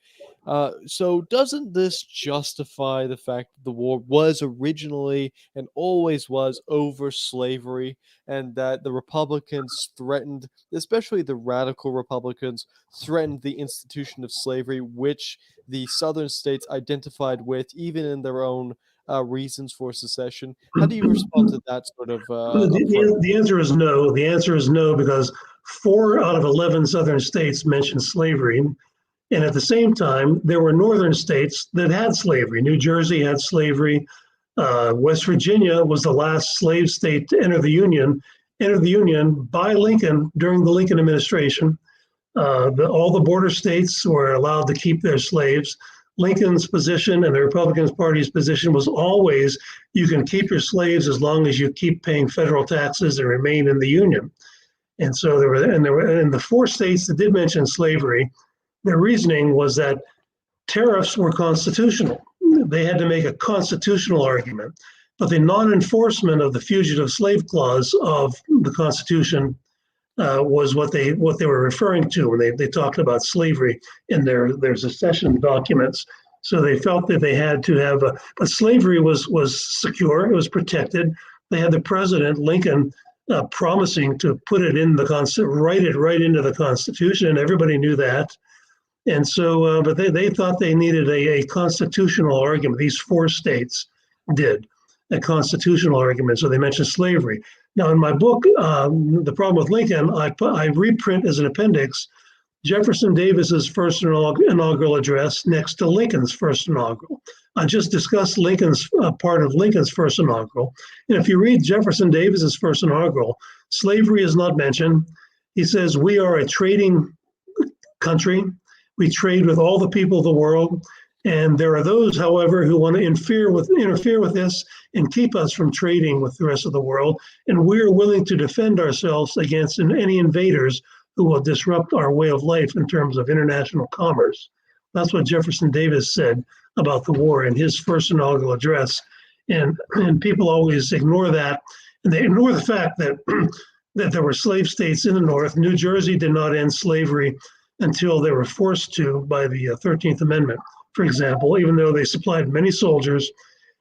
So doesn't this justify the fact that the war was originally and always was over slavery, and that the Republicans threatened, especially the radical Republicans, threatened the institution of slavery, which the southern states identified with, even in their own reasons for secession? How do you respond to that sort of approach?
The answer is no. The answer is no, because 4 out of 11 southern states mentioned slavery. And at the same time, there were northern states that had slavery. New Jersey had slavery. West Virginia was the last slave state to enter the Union by Lincoln during the Lincoln administration. All the border states were allowed to keep their slaves. Lincoln's position and the Republican Party's position was always, you can keep your slaves as long as you keep paying federal taxes and remain in the Union. And so there were in the 4 states that did mention slavery, their reasoning was that tariffs were constitutional. They had to make a constitutional argument, but the non-enforcement of the fugitive slave clause of the Constitution was what they were referring to when they talked about slavery in their secession documents. So they felt that they had to have but slavery was secure, it was protected. They had the president Lincoln promising to put it in write it right into the Constitution, and everybody knew that. And so, but they thought they needed a constitutional argument. These 4 states did a constitutional argument, so they mentioned slavery. Now, in my book, The Problem with Lincoln, I reprint as an appendix Jefferson Davis's first inaugural address next to Lincoln's first inaugural. I just discussed Lincoln's part of Lincoln's first inaugural. And if you read Jefferson Davis's first inaugural, slavery is not mentioned. He says, we are a trading country. We trade with all the people of the world. And there are those, however, who want to interfere with this and keep us from trading with the rest of the world. And we're willing to defend ourselves against any invaders who will disrupt our way of life in terms of international commerce. That's what Jefferson Davis said about the war in his first inaugural address. And people always ignore that. And they ignore the fact that, that there were slave states in the North. New Jersey did not end slavery until they were forced to by the 13th Amendment, for example, even though they supplied many soldiers.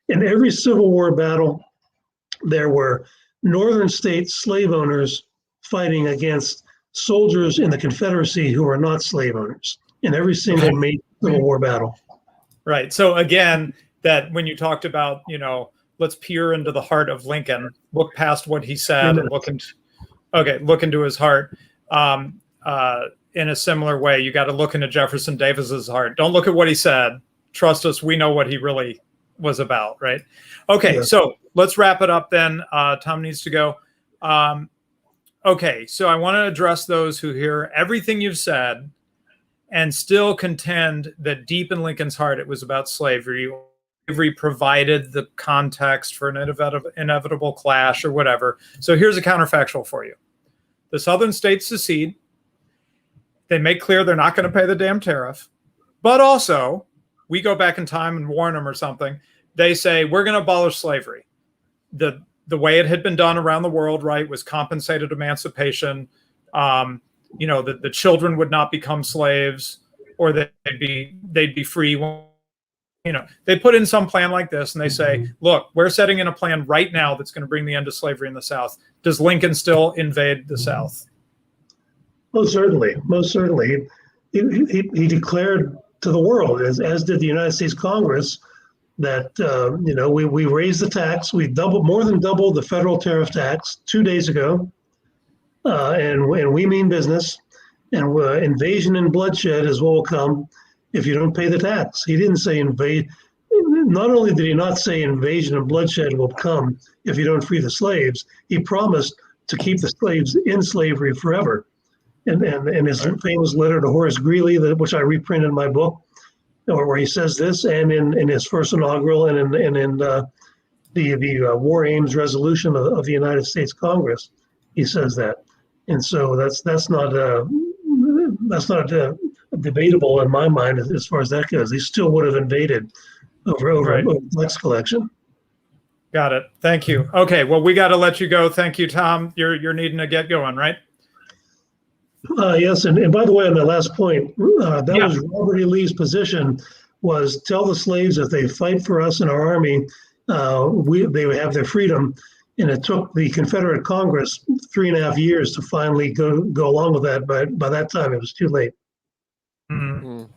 In every Civil War battle, there were northern state slave owners fighting against soldiers in the Confederacy who were not slave owners in every single major Civil War battle.
Right. So again, that when you talked about, let's peer into the heart of Lincoln, look past what he said and look into his heart. In a similar way, you got to look into Jefferson Davis's heart. Don't look at what he said. Trust us, we know what he really was about, right? Okay, So let's wrap it up then. Tom needs to go. Okay, so I want to address those who hear everything you've said and still contend that deep in Lincoln's heart it was about slavery. Slavery provided the context for an inevitable clash or whatever. So here's a counterfactual for you. The southern states secede. They make clear they're not going to pay the damn tariff. But also, we go back in time and warn them or something. They say, we're going to abolish slavery. The way it had been done around the world, right, was compensated emancipation. The children would not become slaves, or they'd be free. They put in some plan like this, and they say, look, we're setting in a plan right now that's going to bring the end to slavery in the South. Does Lincoln still invade the South?
Most certainly. He declared to the world, as did the United States Congress, that we raised the tax. We more than doubled the federal tariff tax 2 days ago, and we mean business. And invasion and bloodshed is what will come if you don't pay the tax. He didn't say invade. Not only did he not say invasion and bloodshed will come if you don't free the slaves, he promised to keep the slaves in slavery forever. And his famous letter to Horace Greeley, which I reprinted in my book, where he says this, and in his first inaugural, and in the War Aims resolution of the United States Congress, he says that. And so that's not debatable in my mind as far as that goes. He still would have invaded over tax collection.
Got it. Thank you. Okay. Well, we got to let you go. Thank you, Tom. You're needing to get going, right?
Yes, and by the way, on that last point, that
Yeah.
was Robert E. Lee's position, was tell the slaves if they fight for us in our army, they would have their freedom. And it took the Confederate Congress 3.5 years to finally go along with that. But by that time, it was too late.
Mhm.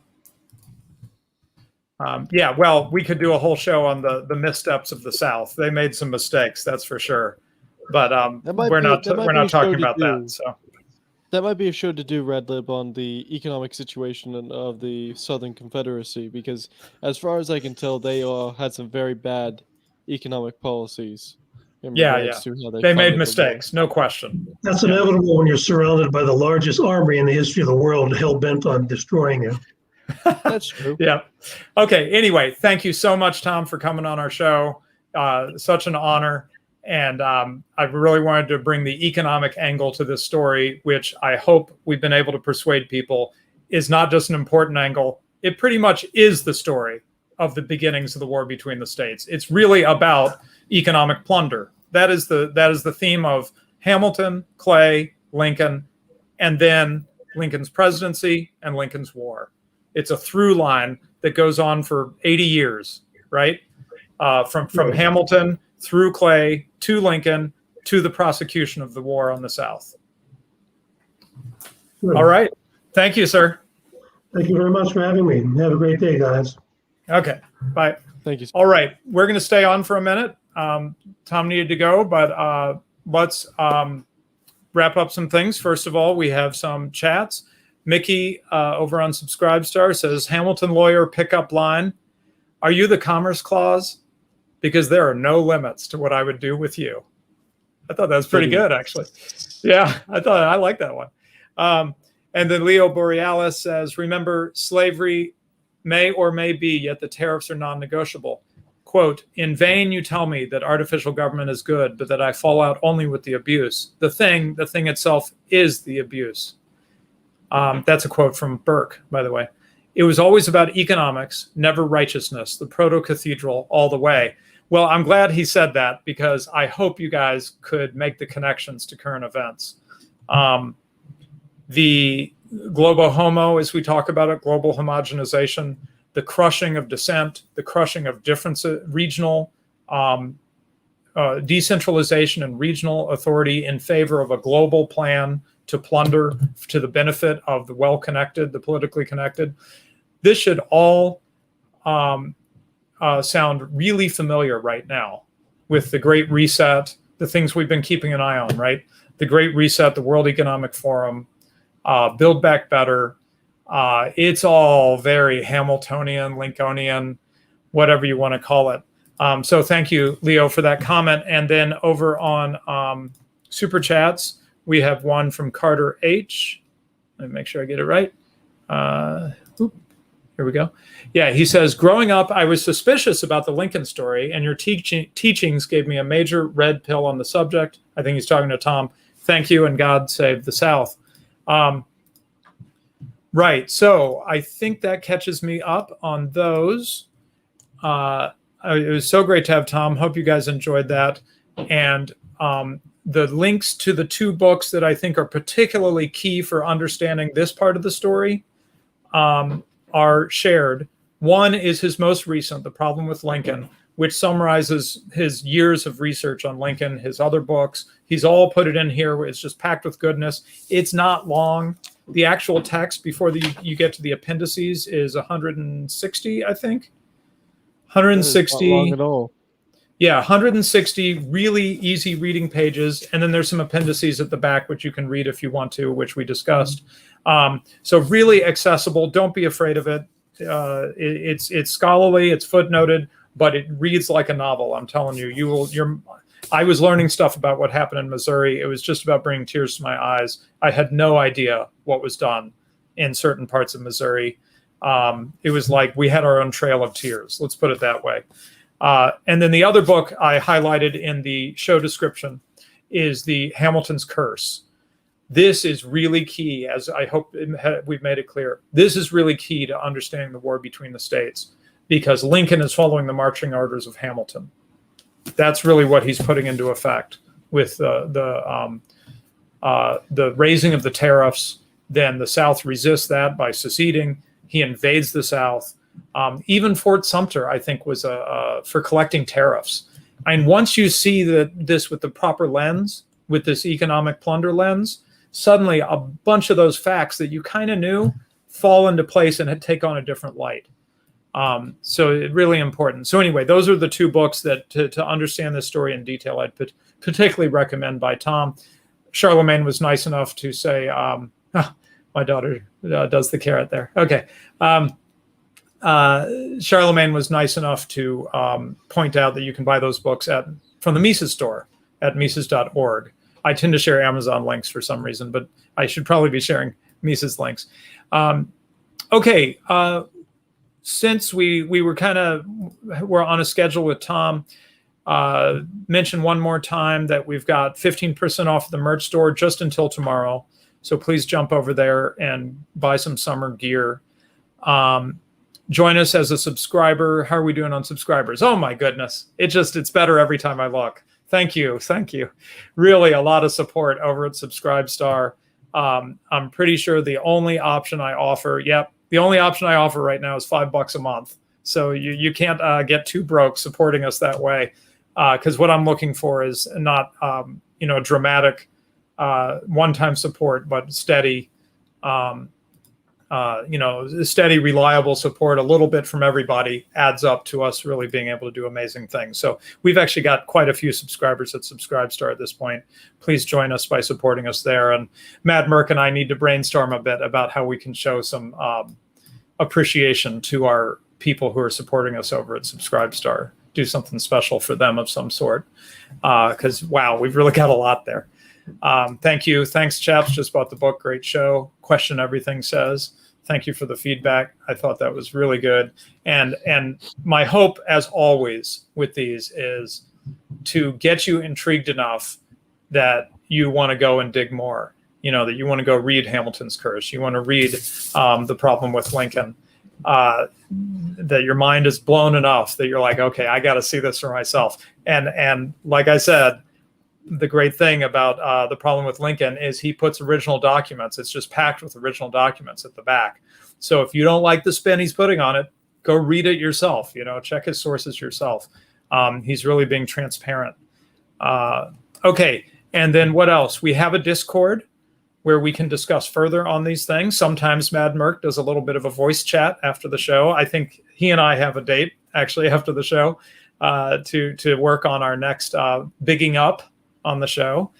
Yeah, well, we could do a whole show on the missteps of the South. They made some mistakes, that's for sure. But we're not talking about that. So
that might be a show to do, Red Lib, on the economic situation of the Southern Confederacy, because as far as I can tell, they had some very bad economic policies in regards to how
they made
funded the war.
mistakes, no question.
That's inevitable when you're surrounded by the largest army in the history of the world, hell bent on destroying you.
That's true.
Yeah. Okay. Anyway, thank you so much, Tom, for coming on our show. Such an honor. And I really wanted to bring the economic angle to this story, which I hope we've been able to persuade people is not just an important angle. It pretty much is the story of the beginnings of the war between the states. It's really about economic plunder. That is the theme of Hamilton, Clay, Lincoln, and then Lincoln's presidency and Lincoln's war. It's a through line that goes on for 80 years, right? From Hamilton through Clay to Lincoln to the prosecution of the war on the South.
Good.
All right. Thank you, sir.
Thank you very much for having me. Have a great day, guys.
Okay. Bye.
Thank you.
All right. We're going to stay on for a minute. Tom needed to go, but let's wrap up some things. First of all, we have some chats. Mickey over on Subscribestar says, Hamilton lawyer pickup line. Are you the Commerce Clause? Because there are no limits to what I would do with you. I thought that was pretty good, actually. Yeah, I like that one. And then Leo Borealis says, remember, slavery may or may be, yet the tariffs are non-negotiable. Quote, in vain you tell me that artificial government is good, but that I fall out only with the abuse. The thing itself is the abuse. That's a quote from Burke, by the way. It was always about economics, never righteousness, the proto-cathedral all the way. Well, I'm glad he said that because I hope you guys could make the connections to current events. The globo homo, as we talk about it, global homogenization, the crushing of dissent, the crushing of differences, regional decentralization and regional authority in favor of a global plan to plunder to the benefit of the well-connected, the politically connected. This should all sound really familiar right now with the Great Reset, the things we've been keeping an eye on, right? The Great Reset, the World Economic Forum, Build Back Better. It's all very Hamiltonian, Lincolnian, whatever you want to call it. So thank you, Leo, for that comment. And then over on Super Chats, we have one from Carter H. Let me make sure I get it right. Here we go. Yeah, he says, growing up, I was suspicious about the Lincoln story, and your teachings gave me a major red pill on the subject. I think he's talking to Tom. Thank you, and God save the South. Right, so I think that catches me up on those. It was so great to have Tom. Hope you guys enjoyed that. And the links to the two books that I think are particularly key for understanding this part of the story are shared. One is his most recent, The Problem with Lincoln, which summarizes his years of research on Lincoln, his other books. He's all put it in here. It's just packed with goodness. It's not long. The actual text before you get to the appendices is 160, I think. 160.
Not long at all.
Yeah, 160 really easy reading pages. And then there's some appendices at the back, which you can read if you want to, which we discussed. So really accessible. Don't be afraid of it. It's scholarly, it's footnoted, but it reads like a novel. I'm telling you, I was learning stuff about what happened in Missouri. It was just about bringing tears to my eyes. I had no idea what was done in certain parts of Missouri. It was like we had our own trail of tears. Let's put it that way. And then the other book I highlighted in the show description is the Hamilton's Curse. This is really key, as I hope we've made it clear. This is really key to understanding the war between the states, because Lincoln is following the marching orders of Hamilton. That's really what he's putting into effect with the raising of the tariffs Then the South resists that by seceding. He invades the South. Even Fort Sumter, I think, was for collecting tariffs. And once you see this with the proper lens, with this economic plunder lens, suddenly a bunch of those facts that you kind of knew fall into place and take on a different light. So it's really important. So anyway, those are the two books that to understand this story in detail, I'd particularly recommend by Tom. Charlemagne was nice enough to say, my daughter does the carrot there. Okay. Charlemagne was nice enough to point out that you can buy those books from the Mises store at Mises.org. I tend to share Amazon links for some reason, but I should probably be sharing Mises links. Okay. Since we were we're on a schedule with Tom, mention one more time that we've got 15% off the merch store just until tomorrow. So please jump over there and buy some summer gear. Join us as a subscriber. How are we doing on subscribers? Oh my goodness. It's better every time I look. Thank you. Thank you. Really a lot of support over at Subscribestar. I'm pretty sure the only option I offer, the only option I offer right now is $5 a month. So you can't get too broke supporting us that way. Because what I'm looking for is not, dramatic one-time support, but steady, steady, reliable support. A little bit from everybody adds up to us really being able to do amazing things. So we've actually got quite a few subscribers at Subscribestar at this point. Please join us by supporting us there. And Mad Merck and I need to brainstorm a bit about how we can show some appreciation to our people who are supporting us over at Subscribestar. Do something special for them of some sort. Because, wow, we've really got a lot there. Thank you. Thanks, chaps. Just bought the book. Great show. Question Everything Says. Thank you for the feedback. I thought that was really good. And my hope, as always, with these is to get you intrigued enough that you want to go and dig more. That you want to go read Hamilton's Curse. You want to read The Problem with Lincoln. That your mind is blown enough that you're like, okay, I got to see this for myself. And like I said, the great thing about The Problem with Lincoln is he puts original documents. It's just packed with original documents at the back. So if you don't like the spin he's putting on it, go read it yourself. Check his sources yourself. He's really being transparent. Okay. And then what else? We have a Discord where we can discuss further on these things. Sometimes Mad Merck does a little bit of a voice chat after the show. I think he and I have a date actually after the show to work on our next bigging up on the show,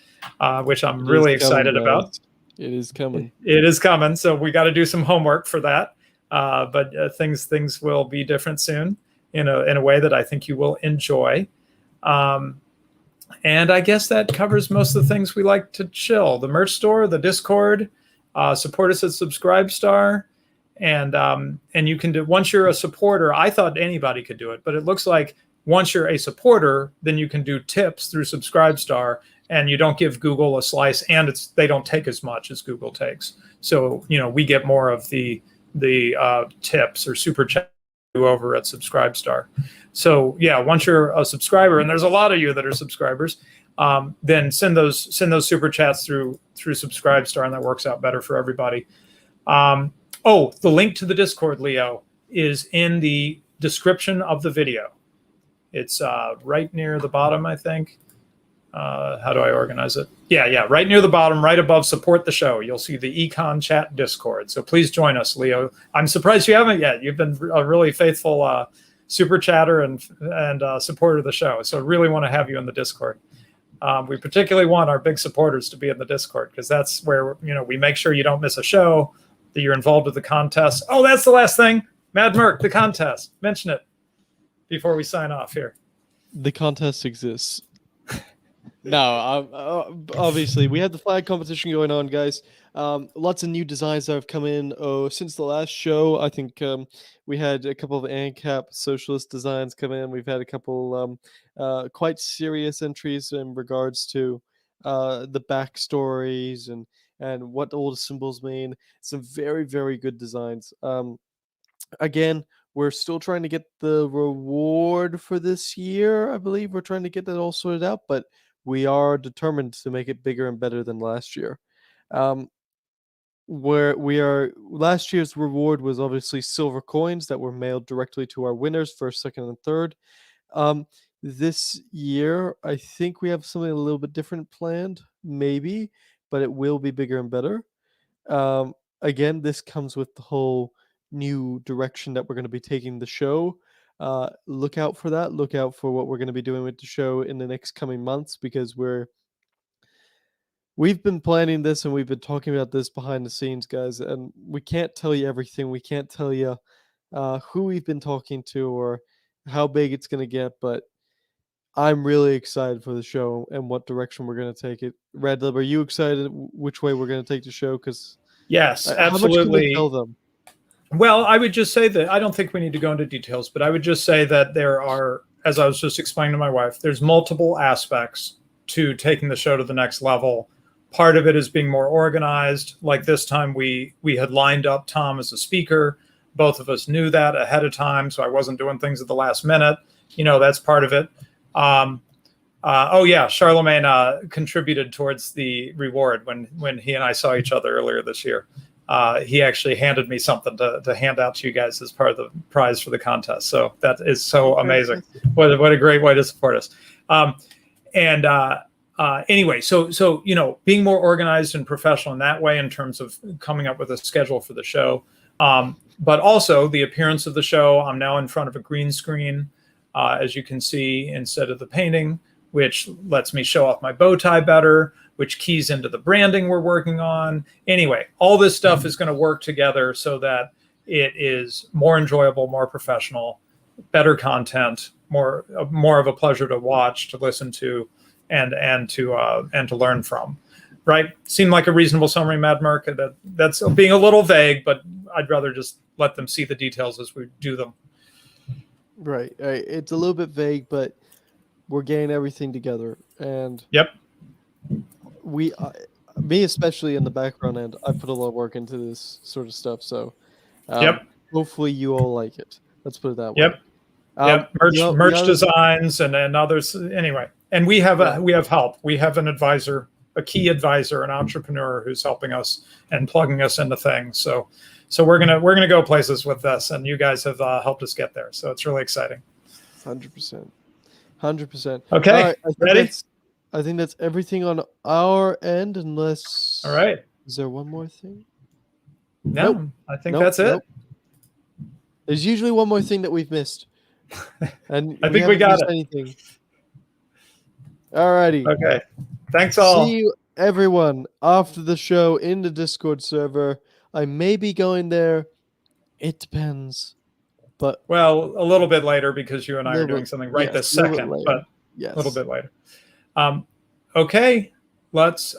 which I'm really excited about.
It is coming.
It is coming. So we got to do some homework for that. But things will be different soon in a way that I think you will enjoy. And I guess that covers most of the things we like to chill. The merch store, the Discord, support us at Subscribestar. And you can do, once you're a supporter, I thought anybody could do it, but it looks like once you're a supporter, then you can do tips through Subscribestar, and you don't give Google a slice, and they don't take as much as Google takes. So, we get more of the tips or super chat over at Subscribestar. So yeah, once you're a subscriber, and there's a lot of you that are subscribers, then send those super chats through Subscribestar, and that works out better for everybody. The link to the Discord, Leo, is in the description of the video. It's right near the bottom, I think. How do I organize it? Yeah, right near the bottom, right above support the show. You'll see the Econ chat Discord. So please join us, Leo. I'm surprised you haven't yet. You've been a really faithful super chatter and supporter of the show. So really want to have you in the Discord. We particularly want our big supporters to be in the Discord, because that's where we make sure you don't miss a show, that you're involved with the contest. Oh, that's the last thing. Mad Merck, the contest. Mention it before we sign off here.
The contest exists. No, obviously we have the flag competition going on, guys. Lots of new designs that have come in since the last show. I think we had a couple of ANCAP socialist designs come in. We've had a couple quite serious entries in regards to the backstories and what all the symbols mean. Some very, very good designs. Again, we're still trying to get the reward for this year. I believe we're trying to get that all sorted out, but we are determined to make it bigger and better than last year. where we are. Last year's reward was obviously silver coins that were mailed directly to our winners, first, second, and third. This year, I think we have something a little bit different planned, maybe, but it will be bigger and better. Again, this comes with the whole new direction that we're going to be taking the show. Look out for that. Look out for what we're going to be doing with the show in the next coming months, because we've been planning this and we've been talking about this behind the scenes, guys, and we can't tell you everything. We can't tell you who we've been talking to or how big it's going to get, but I'm really excited for the show and what direction we're going to take it. Red Lib, are you excited which way we're going to take the show? Because
Yes,
how much can we
absolutely.
tell them?
Well, I would just say that I don't think we need to go into details, but I would just say that there are, as I was just explaining to my wife, there's multiple aspects to taking the show to the next level. Part of it is being more organized. Like this time we had lined up Tom as a speaker. Both of us knew that ahead of time, so I wasn't doing things at the last minute. That's part of it. Oh yeah, Charlemagne contributed towards the reward when he and I saw each other earlier this year. He actually handed me something to hand out to you guys as part of the prize for the contest. So that is so amazing. What a great way to support us. Anyway, so being more organized and professional in that way in terms of coming up with a schedule for the show, but also the appearance of the show. I'm now in front of a green screen, as you can see, instead of the painting, which lets me show off my bow tie better, which keys into the branding we're working on. Anyway, all this stuff is going to work together so that it is more enjoyable, more professional, better content, more of a pleasure to watch, to listen to, and to learn from. Right? Seemed like a reasonable summary, Mad Merc. That's being a little vague, but I'd rather just let them see the details as we do them.
Right. It's a little bit vague, but we're getting everything together. And
yep,
me especially in the background end, I put a lot of work into this sort of stuff. So
yep,
hopefully you all like it. Let's put it that way.
Yep. Merch designs and others. Anyway, and we have help. We have an advisor, a key advisor, an entrepreneur who's helping us and plugging us into things. So we're gonna go places with this, and you guys have helped us get there. So it's really exciting.
100%.
Okay,
right,
ready?
I think that's everything on our end, unless.
All right.
Is there one more thing?
No, nope. I think that's it.
There's usually one more thing that we've missed, and
I think we got it.
Anything. All righty.
Okay. Thanks all.
See you, everyone, after the show in the Discord server. I may be going there. It depends. But
a little bit later, because you and I are doing something this second, but a little bit later. Okay, let's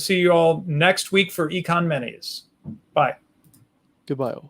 see you all next week for Econ Minis. Bye.
Goodbye all.